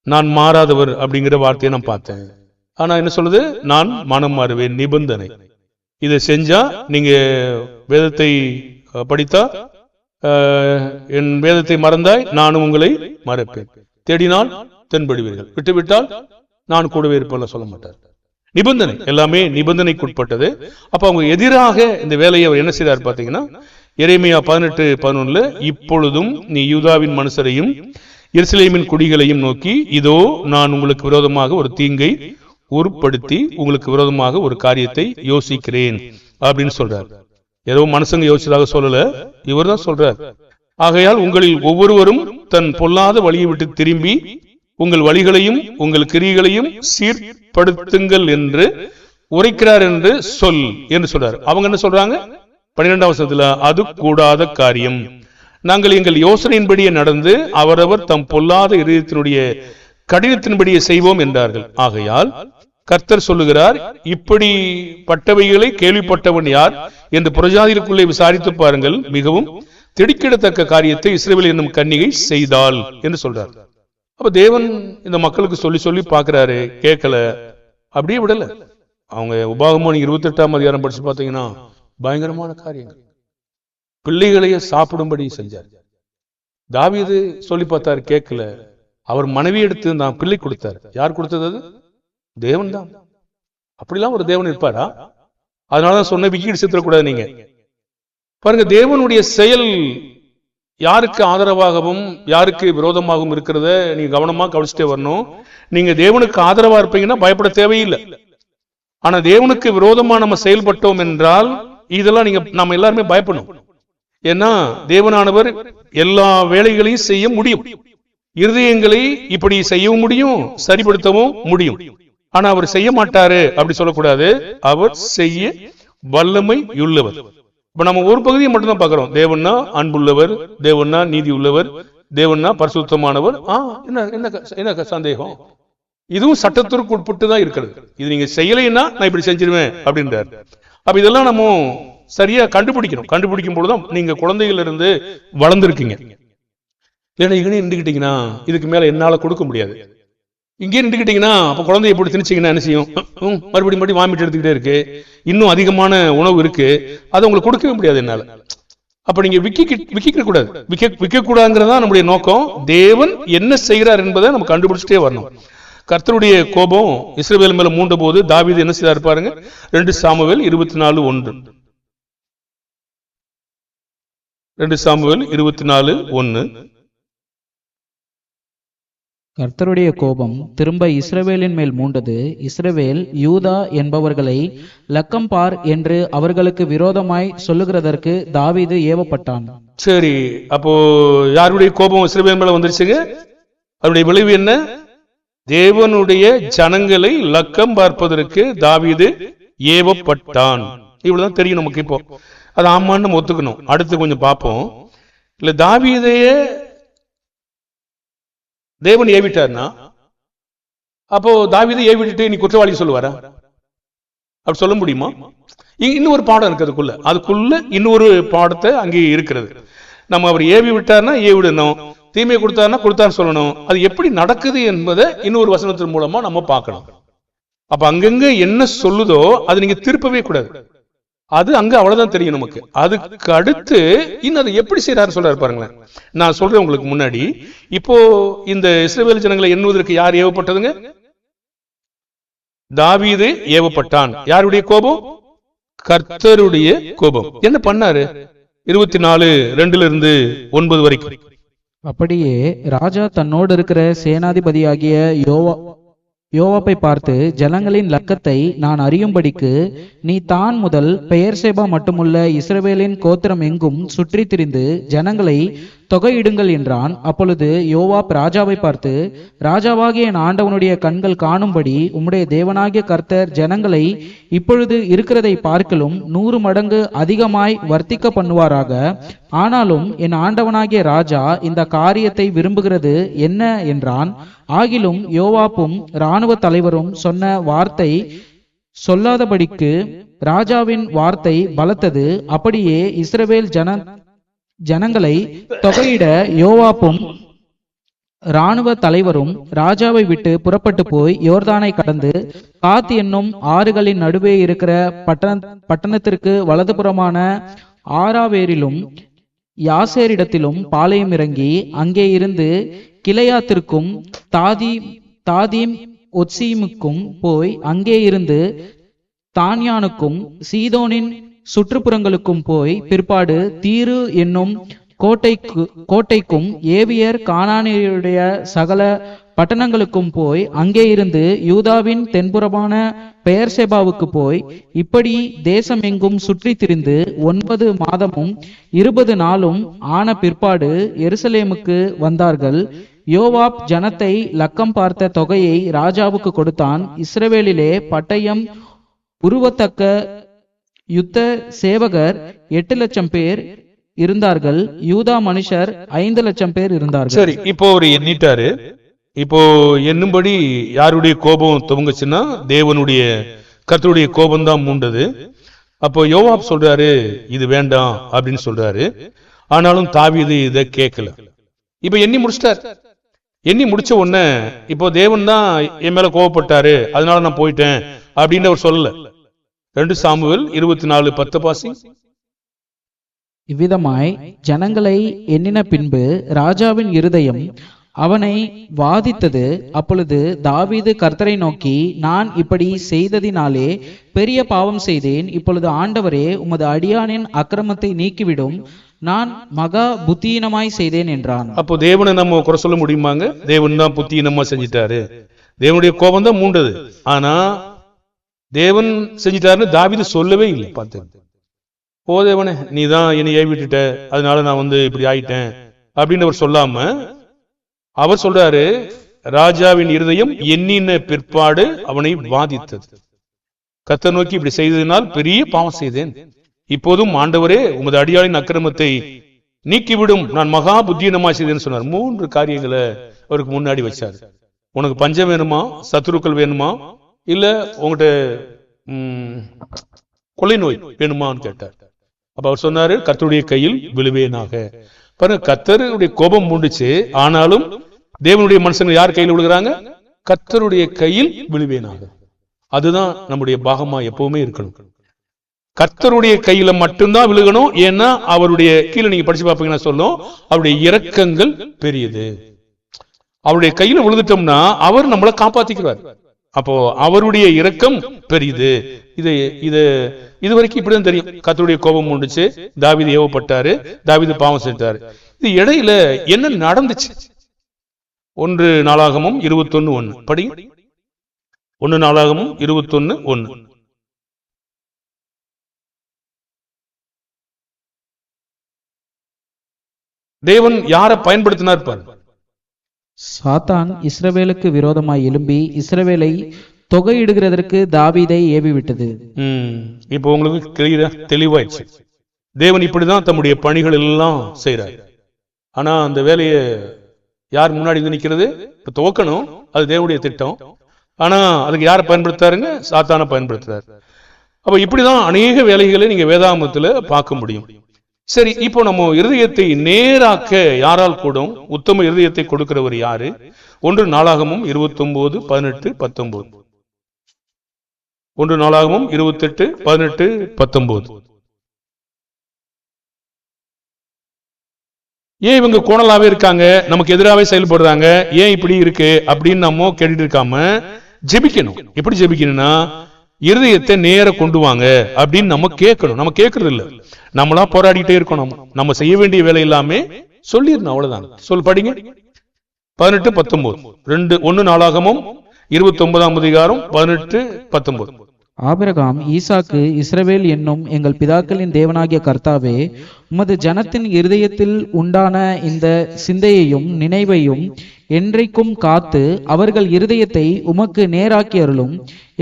நான் மாறாதவர் அப்படிங்கிற வார்த்தையை நான் பார்த்தேன். ஆனா என்ன சொல்லுது? நான் மனம் மாறுவேன். நிபந்தனை. இதை செஞ்சா நீங்க வேதத்தை படித்தா என் வேதத்தை மறந்தாய் நானும் உங்களை மறப்பேன். தேடினால் தென்படுவீர்கள், விட்டுவிட்டால் நான் கூடவே இருப்பேன் சொல்ல மாட்டார். நிபந்தனை, எல்லாமே நிபந்தனைக்குட்பட்டது. அப்ப அவங்க எதிராக இந்த வேலையை அவர் என்ன செய்தார் பாத்தீங்கன்னா, எரேமியா 18:11 இப்பொழுதும் நீ யூதாவின் மனுஷரையும் எருசலேமின் குடிகளையும் நோக்கி, இதோ நான் உங்களுக்கு விரோதமாக ஒரு தீங்கை உருப்படுத்தி உங்களுக்கு விரோதமாக ஒரு காரியத்தை யோசிக்கிறேன் அப்படின்னு சொல்றார். ஏதோ மனுஷங்க யோசிச்சதாக சொல்லல, இவர் தான் சொல்றார். ஆகையால் உங்களில் ஒவ்வொருவரும் தன் பொல்லாத வழியை விட்டு திரும்பி உங்கள் வழிகளையும் உங்கள் கிரியைகளையும் சீர்படுத்துங்கள் என்று உரைக்கிறார் என்று சொல் என்று சொல்றார். அவங்க என்ன சொல்றாங்க? 12ஆம் வசனத்துல, அது கூடாத காரியம். நாங்கள் எங்கள் யோசனையின்படியே நடந்து அவரவர் தம் பொல்லாத இதயத்தினுடைய கடினத்தின்படியே செய்வோம் என்றார்கள். ஆகையால் கர்த்தர் சொல்லுகிறார், இப்படிப்பட்டவைகளை கேள்விப்பட்டவன் யார் என்று புறஜாதிகளுக்குள்ளே விசாரித்து பாருங்கள். மிகவும் திடுக்கிடத்தக்க காரியத்தை இஸ்ரவேல் என்னும் கன்னிகை செய்தாள் என்று சொல்றார். அப்ப தேவன் இந்த மக்களுக்கு சொல்லி சொல்லி பாக்குறாரு, கேட்கல, அப்படியே விடல. அவங்க உபாகமம் 28ஆம் அதிகாரம் படிச்சு பாத்தீங்கன்னா பயங்கரமான காரியங்கள். பிள்ளைகளையே சாப்பிடும்படி செஞ்சார். தாவீது சொல்லி பார்த்தாரு, கேட்கல. அவர் மனைவி எடுத்து நான் பிள்ளை கொடுத்தார். யார் கொடுத்தது? தேவன் தான். அப்படிலாம் ஒரு தேவன் இருப்பாரா? அதனாலதான் சொன்ன விக்கிட்டு செத்துறக்கூடாது. நீங்க பாருங்க, தேவனுடைய செயல் யாருக்கு ஆதரவாகவும் யாருக்கு விரோதமாகவும் இருக்கிறத நீங்க கவனமா கவனிச்சுட்டே வரணும். நீங்க தேவனுக்கு ஆதரவா இருப்பீங்கன்னா பயப்பட தேவையில்லை. ஆனா தேவனுக்கு விரோதமா நம்ம செயல்பட்டோம் என்றால் இதெல்லாம் நம்ம எல்லாருமே பயப்படணும். ஏன்னா தேவனானவர் எல்லா வேலைகளையும் செய்ய முடியும். இருதயங்களை இப்படி செய்யவும் முடியும், சரிப்படுத்தவும் முடியும். ஆனா அவர் செய்ய மாட்டாரு அப்படி சொல்லக்கூடாது. அவர் செய்ய வல்லமை உள்ளவர். இப்ப நம்ம ஒரு பகுதியை மட்டும்தான் பாக்குறோம். தேவன்னா அன்புள்ளவர், தேவன்னா நீதி உள்ளவர், தேவன்னா பரிசுத்தமானவர். என்ன சந்தேகம்? இதுவும் சட்டத்திற்கு உட்பட்டு தான் இருக்கிறது. இது நீங்க செய்யலைன்னா நான் இப்படி செஞ்சிருவேன் அப்படின்றார். அப்ப இதெல்லாம் நம்ம சரியா கண்டுபிடிக்கணும். கண்டுபிடிக்கும் பொழுதுதான் நீங்க குழந்தைகள் இருந்து வளர்ந்துருக்கீங்க. ஏன்னா இங்கே நின்றுக்கிட்டீங்கன்னா இதுக்கு மேல என்னால கொடுக்க முடியாது. இங்கே நின்றுக்கிட்டீங்கன்னா அப்ப குழந்தைய போட்டு திணிச்சிங்கன்னா என்ன செய்யும்? மறுபடியும் வாமிட்டு எடுத்துக்கிட்டே இருக்கு, இன்னும் அதிகமான உணவு இருக்கு, அதை உங்களுக்கு கொடுக்கவே முடியாது என்னால. அப்ப நீங்க விக்க கூடாது. விக்க கூடாதுங்கிறதா நம்முடைய நோக்கம். தேவன் என்ன செய்கிறார் என்பதை நம்ம கண்டுபிடிச்சிட்டே வரணும். கர்த்தருடைய கோபம் இஸ்ரவேல் மேல மூண்ட போது தாவீது என்ன செய்தார் பாருங்க. 2 சாமுவேல் 24:1. 2 சாமுவேல் 24:1. கர்த்தருடைய கோபம் திரும்ப இஸ்ரவேலின் மேல் மூண்டது. இஸ்ரவேல் யூதா என்பவர்களை லக்கம் பார் என்று அவர்களுக்கு விரோதமாய் சொல்லுகிறதற்கு தாவீது ஏவப்பட்டான். சரி, அப்போ யாருடைய கோபம் இஸ்ரவேல் மேல வந்துருச்சுங்க? அவருடைய விளைவு என்ன? தேவனுடைய ஜனங்களை லக்கம் பார்ப்பதற்கு தாவீது ஏவப்பட்டான். இவ்வளவுதான் தெரியும் நமக்கு. இப்போ அது ஆமான்னு நம்ம ஒத்துக்கணும். அடுத்து கொஞ்சம் பார்ப்போம். இல்ல தாவீதையே தேவன் ஏவிட்டார்னா அப்போ தாவீதை ஏவிட்டு நீ குற்றவாளி சொல்லுவாரா? அப்படி சொல்ல முடியுமா? இன்னொரு பாடம் இருக்கு அதுக்குள்ள இன்னொரு பாடத்தை அங்கே இருக்கிறது. நம்ம அவர் ஏவி விட்டார்னா ஏவிடணும், தீமை கொடுத்தாருன்னா கொடுத்தான்னு சொல்லணும். அது எப்படி நடக்குது என்பதை இன்னொரு வசனத்தின் மூலமா நம்ம பார்க்கணும். அப்ப அங்கங்க என்ன சொல்லுதோ அது நீங்க திருப்பவே கூடாது. அது அங்க அவ்வளவுதான் தெரியும் நமக்கு. அதுக்கு அடுத்து இன்னும் அதை எப்படி செய்யறாரு சொல்றாரு பாருங்களேன். நான் சொல்றேன் உங்களுக்கு முன்னாடி. இப்போ இந்த இஸ்ரவேல் ஜனங்களை எண்ணுவதற்கு யார் ஏவப்பட்டதுங்க? தாவீது ஏவப்பட்டான். யாருடைய கோபம்? கர்த்தருடைய கோபம். என்ன பண்ணாரு? 24:2 வரைக்கும். அப்படியே ராஜா தன்னோடு இருக்கிற சேனாதிபதியாகிய யோவாப்பை பார்த்து, ஜனங்களின் லக்கத்தை நான் அறியும்படிக்கு நீ தான் முதல் பெயர்சேபா மட்டுமுள்ள இஸ்ரவேலின் கோத்திரம் எங்கும் சுற்றி திரிந்து ஜனங்களை தொகையிடுங்கள் என்றான். அப்பொழுது யோவாப் ராஜாவை பார்த்து, ராஜாவாகிய என் ஆண்டவனுடைய கண்கள் காணும்படி உம்முடைய தேவனாகிய கர்த்தர் ஜனங்களை இப்பொழுது இருக்கிறதை பார்க்கலும் 100 மடங்கு அதிகமாய் வர்த்திக்க பண்ணுவாராக. ஆனாலும் என் ஆண்டவனாகிய ராஜா இந்த காரியத்தை விரும்புகிறது என்ன என்றான். ஆகிலும் யோவாப்பும் இராணுவ தலைவரும் சொன்ன வார்த்தை சொல்லாதபடிக்கு ராஜாவின் வார்த்தை பலத்தது. அப்படியே இஸ்ரவேல் ஜனங்களை தொகையிட யோவாப்பும் இராணுவ தலைவரும் ராஜாவை விட்டு புறப்பட்டு போய் யோர்தானை கடந்து காத் என்னும் ஆறுகளின் நடுவே இருக்கிற பட்டணத்திற்கு வலதுபுறமான ஆராவேரிலும் யாசேரிடத்திலும் பாளையம் இறங்கி அங்கே இருந்து கிளையாத்திற்கும் தாதீம் ஒத்சீமுக்கும் போய் அங்கே இருந்து தான்யானுக்கும் சீதோனின் சுற்றுப்புறங்களுக்கும் போய் பிற்பாடு தீரு என்னும் கோட்டைக்கும் ஏவியர் கானானியருடைய சகல பட்டணங்களுக்கும் போய் அங்கே இருந்து யூதாவின் தென்புறமான பெயர்செபாவுக்கு போய் இப்படி தேசம் எங்கும் சுற்றி திரிந்து 9 மாதமும் 20 நாளும் ஆன பிற்பாடு எருசலேமுக்கு வந்தார்கள். யோவாப் ஜனத்தை லக்கம் பார்த்த தொகையை ராஜாவுக்கு கொடுத்தான். இஸ்ரவேலிலே பட்டயம் உருவத்தக்க யுத்த சேவகர் 8 லட்சம் பேர் இருந்தார்கள். யூதா மனுஷர் 5 லட்சம் பேர் இருந்தார்கள். சரி, இப்போ ஒரு எண்ணிட்டாரு. இப்போ என்னும்படி யாருடைய கோபம் துவங்குச்சுன்னா தேவனுடைய கர்த்தருடைய கோபம் தான் மூண்டது. அப்போ யோவாப் சொல்றாரு இது வேண்டாம் அப்படின்னு சொல்றாரு. ஆனாலும் தாவீது இதை கேட்கல. இப்ப எண்ணி முடிச்சிட்டார். எண்ணி முடிச்ச உடனே இப்போ தேவன் தான் என் மேல கோபப்பட்டாரு, அதனால நான் போயிட்டேன் அப்படின்னு அவர் சொல்லல. 2 சாமுவேல் 24:10 பாசி. இவ்விதமாய் ஜனங்களை எண்ணின பின்பு ராஜாவின் இருதயம் அவனை வாதித்தது. அப்பொழுது தாவீது கர்த்தரை நோக்கி, நான் இப்படி செய்ததினாலே பெரிய பாவம் செய்தேன். இப்பொழுது ஆண்டவரே, உமது அடியானின் அக்கிரமத்தை நீக்கிவிடும், நான் மகா புத்தீனமாய் செய்தேன் என்றான். அப்போ தேவனை நம்ம குறை சொல்ல முடியுமாங்க? தேவன் தான் புத்தீனமா செஞ்சிட்டாரு. தேவனுடைய கோபம் தான் மூண்டது. ஆனா தேவன் செஞ்சிட்டாருன்னு தாவீது சொல்லவே இல்லை. பார்த்து, ஓ தேவனே, நீ தான் என்னை ஏவிட்டுட்ட, அதனால நான் இப்படி ஆயிட்டேன் அப்படின்னு அவர் சொல்லாம அவர் சொல்றாரு, ராஜாவின் இருதயம் எண்ணின பிற்பாடு அவனை வாதித்தது. கர்த்தர் நோக்கி இப்படி செய்ததினால் பெரிய பாவம் செய்தேன். இப்போதும் ஆண்டவரே, உமது அடியாளின் அக்கிரமத்தை நீக்கிவிடும், நான் மகா புத்தீனமா செய்தேன்னு சொன்னார். 3 காரியங்களை அவருக்கு முன்னாடி வச்சாரு. உனக்கு பஞ்சம் வேணுமா, சத்துருக்கள் வேணுமா, இல்ல உங்ககிட்ட கொள்ளை நோய் வேணுமான்னு கேட்டார். அப்ப அவர் சொன்னாரு, கர்த்தருடைய கையில் விழுவேனாக. பாருங்க, கர்த்தருடைய கோபம் மூண்டுச்சு. ஆனாலும் தேவனுடைய மனுஷங்க யார் கையில் விழுகிறாங்க? கர்த்தருடைய கையில் விழுவேனாக. அதுதான் நம்முடைய பாகமா எப்பவுமே இருக்கணும். கர்த்தருடைய கையில மட்டும்தான் விழுகணும். ஏன்னா அவருடைய கீழே நீங்க படிச்சு பார்ப்பீங்கன்னா சொல்லும், அவருடைய இரக்கங்கள் பெரியது. அவருடைய கையில விழுந்துட்டோம்னா அவர் நம்மளை காப்பாத்திக்கிறார். அப்போ அவருடைய இரக்கம் பெரியது. இது வரைக்கும் இப்படிதான் தெரியும். கர்த்தருடைய கோபம் உண்டுச்சு, தாவீது ஏவப்பட்டாரு, தாவீது பாவம் செஞ்சாரு. இது இடையில என்ன நடந்துச்சு? 1 நாளாகமும் 21:1 படி. 1 நாளாகமும் 21:1. தேவன் யாரை பயன்படுத்தினார் பாரு. சாத்தான் இஸ்ரவேலுக்கு விரோதமாய் எழும்பி இஸ்ரவேலை தொகையிடுகிறதற்கு தாவீதை ஏவி விட்டது. இப்போ உங்களுக்கு தெளிவாயிடுச்சு. தேவன் இப்படிதான் தம்முடைய பணிகள் எல்லாம் செய்யறாரு. ஆனா அந்த வேலையை யார் முன்னாடி நிக்கிறது? இப்ப துவக்கணும், அது தேவனுடைய திட்டம். ஆனா அதுக்கு யாரை பயன்படுத்தாருங்க? சாத்தானை பயன்படுத்துறாரு. அப்ப இப்படிதான் அநேக வேலைகளை நீங்க வேதாகமத்துல பார்க்க முடியும். சரி, இப்போ நம்ம இருதயத்தை நேராக்க யாரால் கூடும்? உத்தம இருதயத்தை கொடுக்கிறவர் யாரு? 1 நாளாகமும் 29, 18, 19. 1 நாளாகமும் 28, 18, 19. ஏன் இவங்க கோணலாவே இருக்காங்க, நமக்கு எதிராகவே செயல்படுறாங்க, ஏன் இப்படி இருக்கு அப்படின்னு நம்ம கேட்டுட்டு இருக்காம ஜெபிக்கணும். எப்படி ஜெபிக்கணும்னா, இருதயத்தை நேர கொண்டு வாங்க அப்படின்னு நம்ம கேட்கணும். நம்ம கேட்கறது இல்ல, நம்மளா போராடிட்டே இருக்கணும். நம்ம செய்ய வேண்டிய வேலை எல்லாமே சொல்லிடணும், அவ்வளவுதான். படிங்க 18, 19. 1 நாளாகமும் 29ஆம் அதிகாரம் 18-19. ஆபிரகாம், ஈசாக்கு, இஸ்ரவேல் என்னும் எங்கள் பிதாக்களின் தேவனாகிய கர்த்தாவே, உமது ஜனத்தின் இருதயத்தில் உண்டான இந்த சிந்தையையும் நினைவையும் என்றைக்கும் காத்து அவர்கள் இருதயத்தை உமக்கு நேராக்கி அருளும்.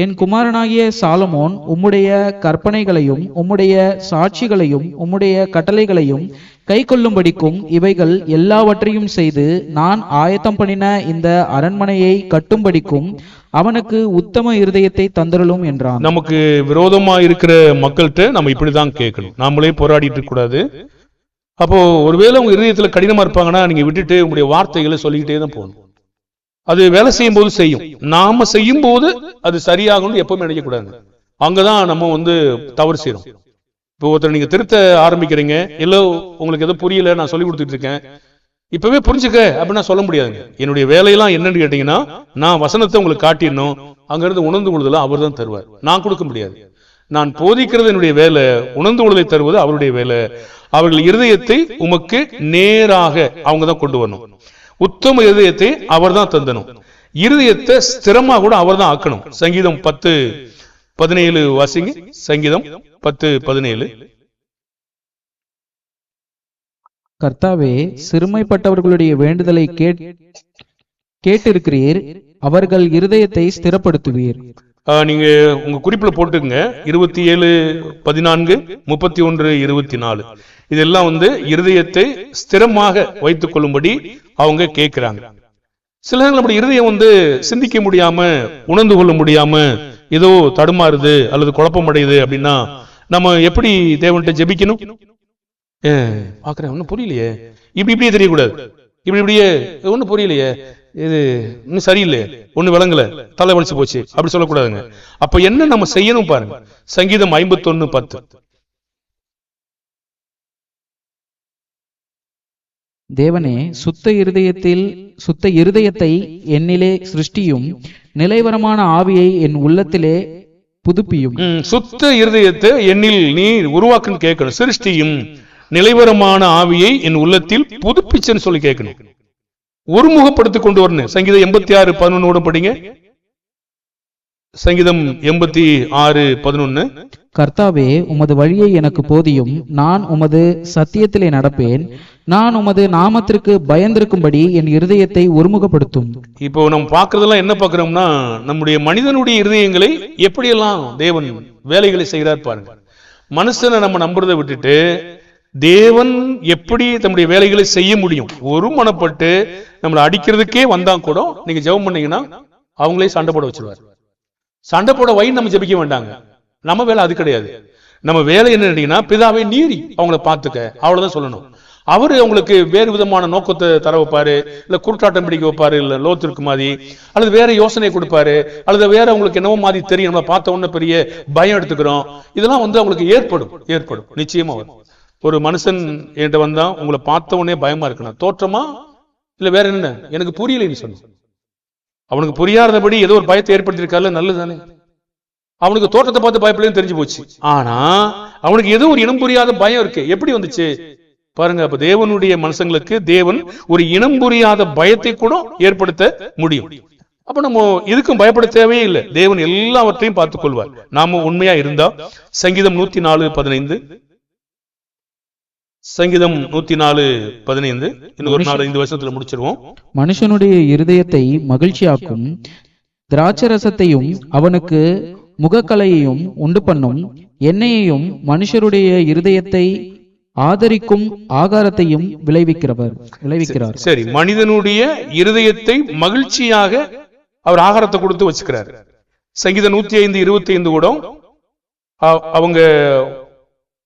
என் குமாரனாகிய சாலமோன் உம்முடைய கற்பனைகளையும் உம்முடைய சாட்சிகளையும் உம்முடைய கட்டளைகளையும் கை கொள்ளும்படிக்கும் இவைகள் எல்லாவற்றையும் செய்து நான் ஆயத்தம் பண்ணின இந்த அரண்மனையை கட்டும்படிக்கும் அவனுக்கு உத்தம இருதயத்தை தந்தருளும் என்றான். நமக்கு விரோதமா இருக்கிற மக்கள்கிட்ட நம்ம இப்படிதான் கேட்கணும். நாமளே போராடிட்டு இருக்க கூடாது. அப்போ ஒருவேளை உங்க இருதயத்துல கடினமா இருப்பாங்கன்னா நீங்க விட்டுட்டு உங்களுடைய வார்த்தைகளை சொல்லிக்கிட்டே தான் போகணும். அது வேலை செய்யும் போது செய்யும். நாம செய்யும் போது அது சரியாகணும்னு எப்பவுமே நினைக்கக்கூடாது. அங்கதான் நம்ம தவறு செய்யறோம். இப்போ ஒருத்தர் நீங்க திருத்த ஆரம்பிக்கிறீங்க, இல்ல உங்களுக்கு எதோ புரியல, நான் சொல்லி கொடுத்துட்டு இருக்கேன், இப்பவே புரிஞ்சுக்க அப்படின்னு சொல்ல முடியாதுங்க. என்னுடைய வேலையெல்லாம் என்னன்னு கேட்டீங்கன்னா, நான் வசனத்தை உங்களுக்கு காட்டிடணும், அங்க இருந்து உணர்ந்து கொள்ளுதல அவர் தான் தருவார், நான் கொடுக்க முடியாது. நான் போதிக்கிறது என்னுடைய வேலை, உணர்ந்து கொள்வதை தருவது அவருடைய வேலை. அவர்கள் இருதயத்தை உமக்கு நேராக அவங்க தான் கொண்டு வரணும். உத்தம இருதயத்தை அவர் தான் தந்தணும். இருதயத்தை ஸ்திரமா கூட அவர் தான் ஆக்கணும். சங்கீதம் 10:17 வாசிங்க. சங்கீதம் 10:17. கர்த்தாவே, சிறுமைப்பட்டவர்களுடைய வேண்டுதலை கேட்டிருக்கிறீர், அவர்கள் இருதயத்தை ஸ்திரப்படுத்துவீர். நீங்க உங்க குறிப்புல போட்டுங்க 27:14, 31:24. இதெல்லாம் இருதயத்தை ஸ்திரமாக வைத்துக் கொள்ளும்படி அவங்க கேட்கிறாங்க. சில நேரங்கள் நம்முடைய இருதயம் சிந்திக்க முடியாம, உணர்ந்து கொள்ள முடியாம ஏதோ தடுமாறுது அல்லது குழப்பம் அடையுது அப்படின்னா நம்ம எப்படி தேவன்கிட்ட ஜெபிக்கணும்? பாக்குறேன், ஒன்னும் புரியலையே, இப்படியே தெரியக்கூடாது, இப்படியே ஒன்னும் புரியலையே, இது இன்னும் சரியில்லை, ஒண்ணு விளங்கல, தலை வலிச்சு போச்சு, அப்படி சொல்லக்கூடாதுங்க. அப்ப என்ன நம்ம செய்யணும் பாருங்க. சங்கீதம் 51:10. தேவனே, சுத்த இருதயத்தை என்னிலே சிருஷ்டியும், நிலைவரமான ஆவியை என் உள்ளத்திலே புதுப்பியும். சுத்த இருதயத்தை என்னில் நீ உருவாக்குன்னு கேட்கணும். சிருஷ்டியும், நிலைவரமான ஆவியை என் உள்ளத்தில் புதுப்பிச்சுன்னு சொல்லி கேட்கணும். ஒருமுகப்படுத்தி கொண்டு வரணும். சங்கீதம் 86:11 படிங்க. சங்கீதம் 86:11. கர்த்தாவே, உமது வழியை எனக்கு போதியும், நான் உமது சத்தியத்திலே நடப்பேன், நான் உமது நாமத்திற்கு பயந்திருக்கும்படி என் இருதயத்தை ஒருமுகப்படுத்தும். இப்போ நம்ம பார்க்கறதெல்லாம் என்ன பார்க்கிறோம்னா, நம்முடைய மனிதனுடைய இருதயங்களை எப்படியெல்லாம் தேவன் வேலைகளை செய்கிறார் பாருங்க. மனுஷனை நம்ம நம்புறதை விட்டுட்டு தேவன் எப்படி தம்முடைய வேலைகளை செய்ய முடியும்? ஒரு மனப்பட்டு நம்மளை அடிக்கிறதுக்கே வந்தா கூட நீங்க ஜெபம் பண்ணீங்கன்னா அவங்களே சண்டை போட வச்சிருவார். சண்டை போட வை நம்ம ஜெபிக்க வேண்டாங்க. நம்ம வேலை அது கிடையாது. நம்ம வேலை என்ன, பிதாவை நீரி அவங்கள பார்த்துக்க, அவ்வளவுதான் சொல்லணும். அவரு அவங்களுக்கு வேறு விதமான நோக்கத்தை தர வைப்பாரு, இல்ல குருட்டாட்டம் பிடிக்க வைப்பாரு, இல்ல லோத்திற்கு மாதிரி, அல்லது வேற யோசனை கொடுப்பாரு, அல்லது வேற அவங்களுக்கு என்னவோ மாதிரி தெரியும், நம்ம பார்த்த உடனே பெரிய பயம் எடுத்துக்கிறோம். இதெல்லாம் அவங்களுக்கு ஏற்படும் நிச்சயமா வரும். ஒரு மனுஷன் என்கிட்ட வந்தா உங்களை பார்த்த உடனே பயமா இருக்கணும், தோற்றமா இல்ல வேற என்ன, எனக்கு புரியலைன்னு சொன்ன. அவனுக்கு புரியாதபடி ஏதோ ஒரு பயத்தை ஏற்படுத்திருக்காரு, நல்லதுதானே. அவனுக்கு தோற்றத்தை பார்த்து பயப்படலன்னு தெரிஞ்சு போச்சு. ஆனா அவனுக்கு ஏதோ ஒரு இனம் புரியாத பயம் இருக்கு. எப்படி வந்துச்சு பாருங்க. அப்ப தேவனுடைய மனுஷங்களுக்கு தேவன் ஒரு இனம் புரியாத பயத்தை கூட ஏற்படுத்த முடியும். அப்ப நம்ம இதுக்கும் பயப்பட தேவையே இல்லை. தேவன் எல்லாவற்றையும் பார்த்துக் கொள்வார், நாம உண்மையா இருந்தா. சங்கீதம் 104:15. சங்கீதம் 104:15. இன்னும் ஒரு 4-5 வருஷத்துல முடிச்சிருவோம். மனுஷனுடைய இருதயத்தை மகிழ்ச்சியாக்கும், திராட்சரசத்தையும் அவனுக்கு முகக்கலையையும் உண்டு பண்ணும், எண்ணெயையும் மனுஷருடைய இருதயத்தை ஆதரிக்கும் ஆகாரத்தையும் விளைவிக்கிறார். சரி, மனிதனுடைய இருதயத்தை மகிழ்ச்சியாக அவர் ஆகாரத்தை கொடுத்து வச்சுக்கிறார். சங்கீதம் 105:25 கூட அவங்க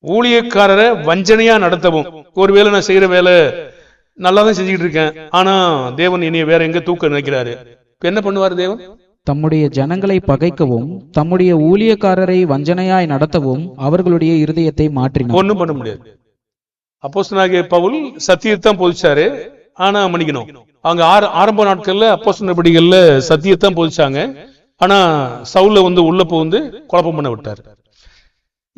ஊழியக்காரரை வஞ்சனையா நடத்தவும், ஒருவேளை நான் செய்யற வேலை நல்லாதான் செஞ்சுக்கிட்டு இருக்கேன், ஆனா தேவன் என்னைய வேற எங்க தூக்க நினைக்கிறாரு. என்ன பண்ணுவார் தேவன்? தம்முடைய ஜனங்களை பகைக்கவும், தம்முடைய ஊழியக்காரரை வஞ்சனையாய் நடத்தவும் அவர்களுடைய இருதயத்தை மாற்றினார். ஒண்ணும் பண்ண முடியாது. அப்போஸ்தலனாகிய பவுல் சத்தியத்தான் போதிச்சாரு, ஆனா மன்னிக்கணும், அவங்க ஆரம்ப நாட்கள்ல அப்போஸ்தலர் நடபடிகள்ல சத்தியத்தான் போதிச்சாங்க, ஆனா சவுல உள்ள குழப்பம் பண்ண விட்டார்.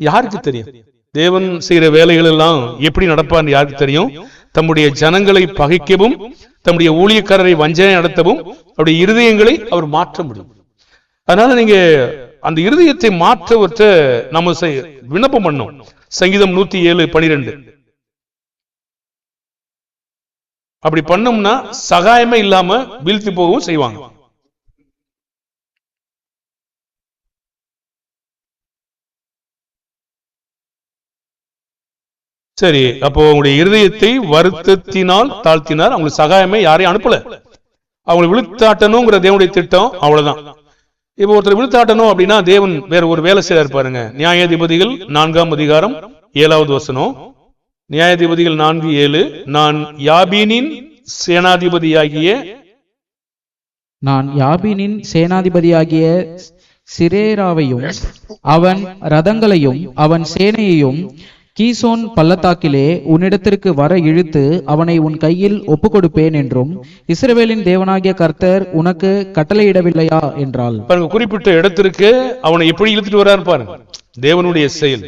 யாருக்கு தெரியும் தேவன் செய்யற வேலைகள் எல்லாம் எப்படி நடப்பான்னு? யாருக்கு தெரியும்? தம்முடைய ஜனங்களை பகைக்கவும், தம்முடைய ஊழியக்காரரை வஞ்சனை நடத்தவும் அவருடைய இருதயங்களை அவர் மாற்ற முடியும். அதனால நீங்க அந்த இருதயத்தை மாற்றவற்ற நம்ம விண்ணப்பம் பண்ணோம். சங்கீதம் 107:12 அப்படி பண்ணோம்னா சகாயமே இல்லாம வீழ்த்தி போகவும் செய்வாங்க. சரி, அப்போ உங்களுடைய இருதயத்தை வருத்தத்தினால் தாழ்த்தினார். அவங்களுக்கு சகாயமே யாரையும் அனுப்பல. அவங்களை விழுத்தாட்டணுங்கிற தேவனுடைய திட்டம், அவ்வளவுதான். இப்போ ஒருத்தர் விழுத்தாட்டணும் அப்படின்னா தேவன் வேற ஒரு வேலை செய்ய பாருங்க. நியாயாதிபதிகள் 4:7 நியாயாதிபதிகள் 4:7 நான் யாபீனின் சேனாதிபதியாகிய சிரேராவையும் அவன் ரதங்களையும் அவன் சேனையையும் கீசோன் பள்ளத்தாக்கிலே உன்னிடத்திற்கு வர இழுத்து அவனை உன் கையில் ஒப்பு கொடுப்பேன் என்றும் இஸ்ரவேலின் தேவனாகிய கர்த்தர் உனக்கு கட்டளையிடவில்லையா என்றால். பாருங்க, குறிப்பிட்ட இடத்திற்கு அவனை எப்படி இழுத்துட்டு வர்றாரு பாருங்க, தேவனுடைய செயல்.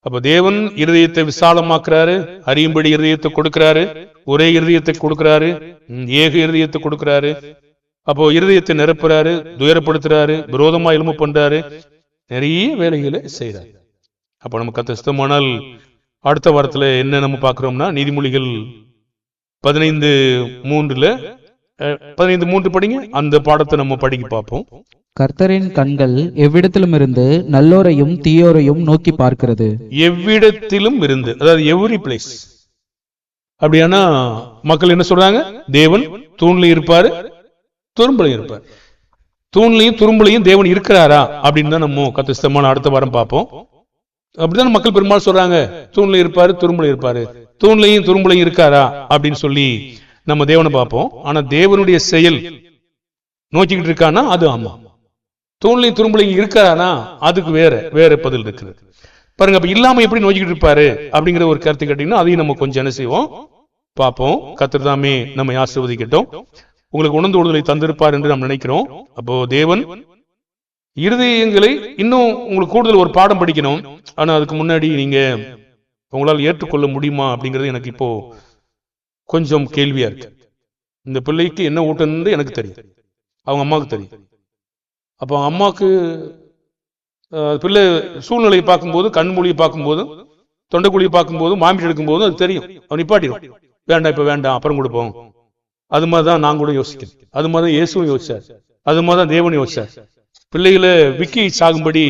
அப்ப தேவன் இருதயத்தை விசாலமாக்குறாரு, அறியும்படி இருதயத்தை கொடுக்கிறாரு, ஒரே இருதயத்தை கொடுக்கிறாரு, ஏக இருதயத்தை கொடுக்கிறாரு. அப்போ இருதயத்தை நிரப்புறாரு, துயரப்படுத்துறாரு, விரோதமா எலும்பு பண்றாரு, நிறைய வேலைகளை செய்யறாரு. அப்ப நம்ம கஷ்டமானால் அடுத்த வாரத்துல என்ன நம்ம பார்க்கிறோம்னா, நீதிமொழிகள் 15:3 படிங்க, அந்த பாடத்தை நம்ம படிக்க பார்ப்போம். கர்த்தரின் கண்கள் எவ்விடத்திலும் இருந்து நல்லோரையும் தீயோரையும் நோக்கி பார்க்கிறது. எவ்விடத்திலும் இருந்து, அதாவது எவ்ரி பிளேஸ். அப்படியானா மக்கள் என்ன சொல்றாங்க? தேவன் தூண்ல இருப்பாரு, துரும்புலையும் இருப்பார். தூண்லையும் துரும்புலையும் தேவன் இருக்கிறாரா அப்படின்னு தான் நம்ம கஷ்டமான அடுத்த வாரம் பார்ப்போம். அப்படிதான் மக்கள் பெரும்பாலும் சொல்றாங்க, தூண்ல இருப்பாரு, துரும்புல இருப்பாரு, தூண்லையும் துரும்புலையும் இருக்காரா அப்படின்னு சொல்லி நம்ம தேவனை பார்ப்போம். ஆனா தேவனுடைய செயல் நோக்கிக்கிட்டு இருக்கானா அது ஆமா. தூண்லையும் துரும்புலையும் இருக்காரானா அதுக்கு வேற பதில் இருக்குது. பாருங்க, அப்ப இல்லாம எப்படி நோக்கிக்கிட்டு இருப்பாரு அப்படிங்கிற ஒரு கருத்து கேட்டீங்கன்னா அதையும் நம்ம கொஞ்சம் என்ன செய்வோம் பார்ப்போம். கர்த்தர் தாமே நம்ம ஆசீர்வதிக்கட்டும். உங்களுக்கு உணர்ந்து விடுதலை தந்திருப்பார் என்று நாம் நினைக்கிறோம். அப்போ தேவன் இருதயங்களை இன்னும் உங்களுக்கு கூடுதல் ஒரு பாடம் படிக்கணும். ஆனா அதுக்கு முன்னாடி நீங்க உங்களால் ஏற்றுக்கொள்ள முடியுமா அப்படிங்கிறது எனக்கு இப்போ கொஞ்சம் கேள்வியா இருக்கு. இந்த பிள்ளைக்கு என்ன ஊட்டணும்னு எனக்கு தெரியும், அவங்க அம்மாவுக்கு தெரியும். அப்போ அவங்க அம்மாவுக்கு பிள்ளை சூழ்நிலையை பார்க்கும்போது, கண்மொழியை பார்க்கும்போது, தொண்டைக்குழியை பார்க்கும்போது, மாமிட்டு எடுக்கும்போது அது தெரியும். அவன் நிப்பாட்டிடும், வேண்டாம் இப்ப வேண்டாம் அப்புறம் கொடுப்போம். அது மாதிரிதான் நான் கூட யோசிக்கிறேன். அது மாதிரிதான் இயேசுவும் யோசிச்சார், அது மாதிரிதான் தேவன் யோசிச்சார். பிள்ளைகளை விக்கி சாகும்படி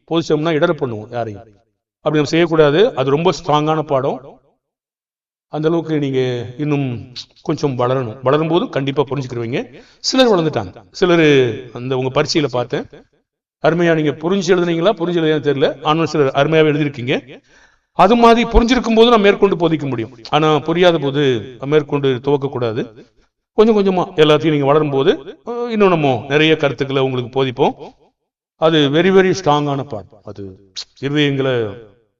போதிச்சோம்னா இடர பண்ணுவோம் யாரையும். அப்படி நம்ம செய்யக்கூடாது. அது ரொம்ப ஸ்ட்ராங்கான பாடம். அந்த அளவுக்கு நீங்க இன்னும் கொஞ்சம் வளரணும். வளரும் போது கண்டிப்பா புரிஞ்சுக்கிடுவீங்க. சிலர் வளர்ந்துட்டாங்க, சிலர் அந்த உங்க பரீட்சையில பார்த்தேன், அருமையா நீங்க புரிஞ்சு எழுதுனீங்களா புரிஞ்சு எழுதுன்னு தெரியல, ஆனால் சிலர் அருமையாவே எழுதிருக்கீங்க. அது மாதிரி புரிஞ்சிருக்கும் போது நம்ம மேற்கொண்டு போதிக்க முடியும். ஆனா புரியாத போது மேற்கொண்டு துவக்க கூடாது. கொஞ்சம் கொஞ்சமா எல்லாத்தையும் நீங்க வளரும் போது இன்னும் நம்ம நிறைய கருத்துக்களை உங்களுக்கு போதிப்போம். அது வெரி வெரி ஸ்ட்ராங்கான பாடம். அது இருதயங்களை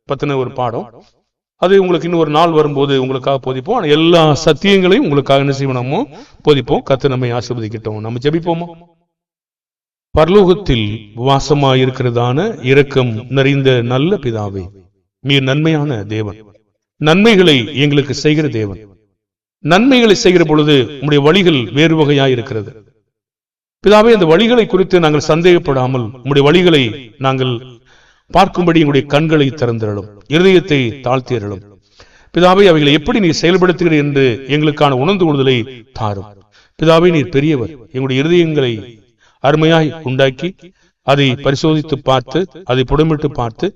பத்தின ஒரு பாடம். அது உங்களுக்கு இன்னும் ஒரு நாள் வரும்போது உங்களுக்காக போதிப்போம். ஆனா எல்லா சத்தியங்களையும் உங்களுக்காக என்ன செய்வோமோ போதிப்போம். கர்த்தர் நம்மை ஆசீர்வதிக்கட்டும். நம்ம ஜெபிப்போமா? பரலோகத்தில் வாசமாயிருக்கிறதான இரக்கம் நிறைந்த நல்ல பிதாவே, மிக நன்மையான தேவன், நன்மைகளை எங்களுக்கு செய்கிற தேவன், நன்மைகளை செய்கிற பொழுது உம்முடைய வழிகள் வேறு வகையாய் இருக்கிறது பிதாவே. அந்த வழிகளை குறித்து நாங்கள் சந்தேகப்படாமல் உம்முடைய வழிகளை நாங்கள் பார்க்கும்படி எங்களுடைய கண்களை திறந்திரலும், இருதயத்தை தாழ்த்தியறலும் பிதாவே. அவைகளை எப்படி நீர் செயல்படுத்துகிறீர் என்று எங்களுக்கான உணர்ந்து கொள்ளுதலை தாரும் பிதாவே. நீர் பெரியவர். எங்களுடைய இருதயங்களை அருமையாய் உண்டாக்கி அதை பரிசோதித்து பார்த்து அதை புடமிட்டு பார்த்து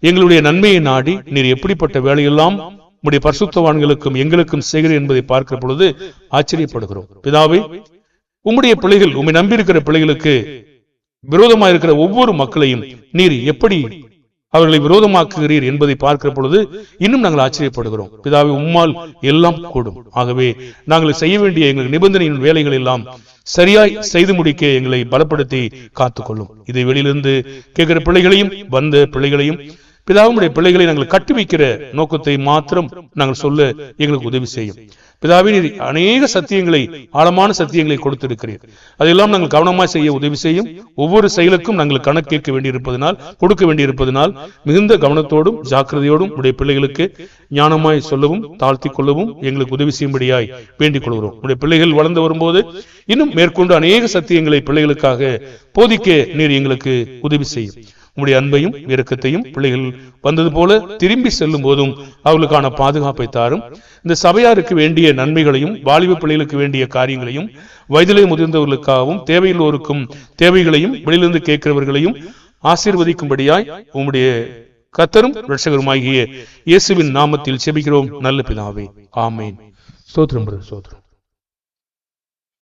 எங்களுடைய நன்மையை நாடி நீர் எப்படிப்பட்ட வேலையெல்லாம் உம்முடைய பரிசுத்தவான்களுக்கும் எங்களுக்கும் செய்கிறீர் என்பதை பார்க்கிற பொழுது ஆச்சரியப்படுகிறோம் பிதாவே. உம்முடைய பிள்ளைகள், உம்மை நம்பியிருக்கிற பிள்ளைகளுக்கு விரோதமாக இருக்கிற ஒவ்வொரு மக்களையும் நீர் எப்படி அவர்களை விரோதமாக்குகிறீர் என்பதை பார்க்கிற பொழுது இன்னும் நாங்கள் ஆச்சரியப்படுகிறோம் பிதாவே. உம்மால் எல்லாம் கூடும். ஆகவே நாங்கள் செய்ய வேண்டிய எங்கள் நிபந்தனையின் வேலைகள் எல்லாம் சரியாய் செய்து முடிக்க எங்களை பலப்படுத்தி காத்துக்கொள்ளும். இதை வெளியிலிருந்து கேட்கிற பிள்ளைகளையும் வந்த பிள்ளைகளையும் பிதாவுடைய பிள்ளைகளை நாங்கள் கட்டி வைக்கிற நோக்கத்தை மாத்திரம் நாங்கள் சொல்ல எங்களுக்கு உதவி செய்யும் பிதாவே, நீர் அநேக சத்தியங்களை, ஆழமான சத்தியங்களை கொடுத்திருக்கிறீர். அதையெல்லாம் நாங்கள் கவனமாய் செய்ய உதவி செய்யும். ஒவ்வொரு செயலுக்கும் நாங்கள் கணக்கு கேட்க வேண்டியிருப்பதனால், கொடுக்க வேண்டியிருப்பதனால் மிகுந்த கவனத்தோடும் ஜாக்கிரதையோடும் உடைய பிள்ளைகளுக்கு ஞானமாய் சொல்லவும் தாழ்த்தி கொள்ளவும் எங்களுக்கு உதவி செய்யும்படியாய் வேண்டிக் கொள்கிறோம். உடைய பிள்ளைகள் வளர்ந்து வரும்போது இன்னும் மேற்கொண்டு அநேக சத்தியங்களை பிள்ளைகளுக்காக போதிக்க நீர் எங்களுக்கு உதவி செய்யும். உங்களுடைய அன்பையும் இரக்கத்தையும் பிள்ளைகள் வந்தது போல திரும்பி செல்லும் போதும் அவர்களுக்கான பாதுகாப்பை தாரும். இந்த சபையாருக்கு வேண்டிய நன்மைகளையும், வாலிப பிள்ளைகளுக்கு வேண்டிய காரியங்களையும், வயதிலே முதிர்ந்தவர்களுக்காகவும் தேவையுள்ளோருக்கும் தேவைகளையும் வெளியிலிருந்து கேட்கிறவர்களையும் ஆசீர்வதிக்கும்படியாய் உம்முடைய கர்த்தரும் இரட்சகருமாகிய இயேசுவின் நாமத்தில் செபிக்கிறோம் நல்ல பிதாவே. ஆமேன். ஸ்தோத்திரம்.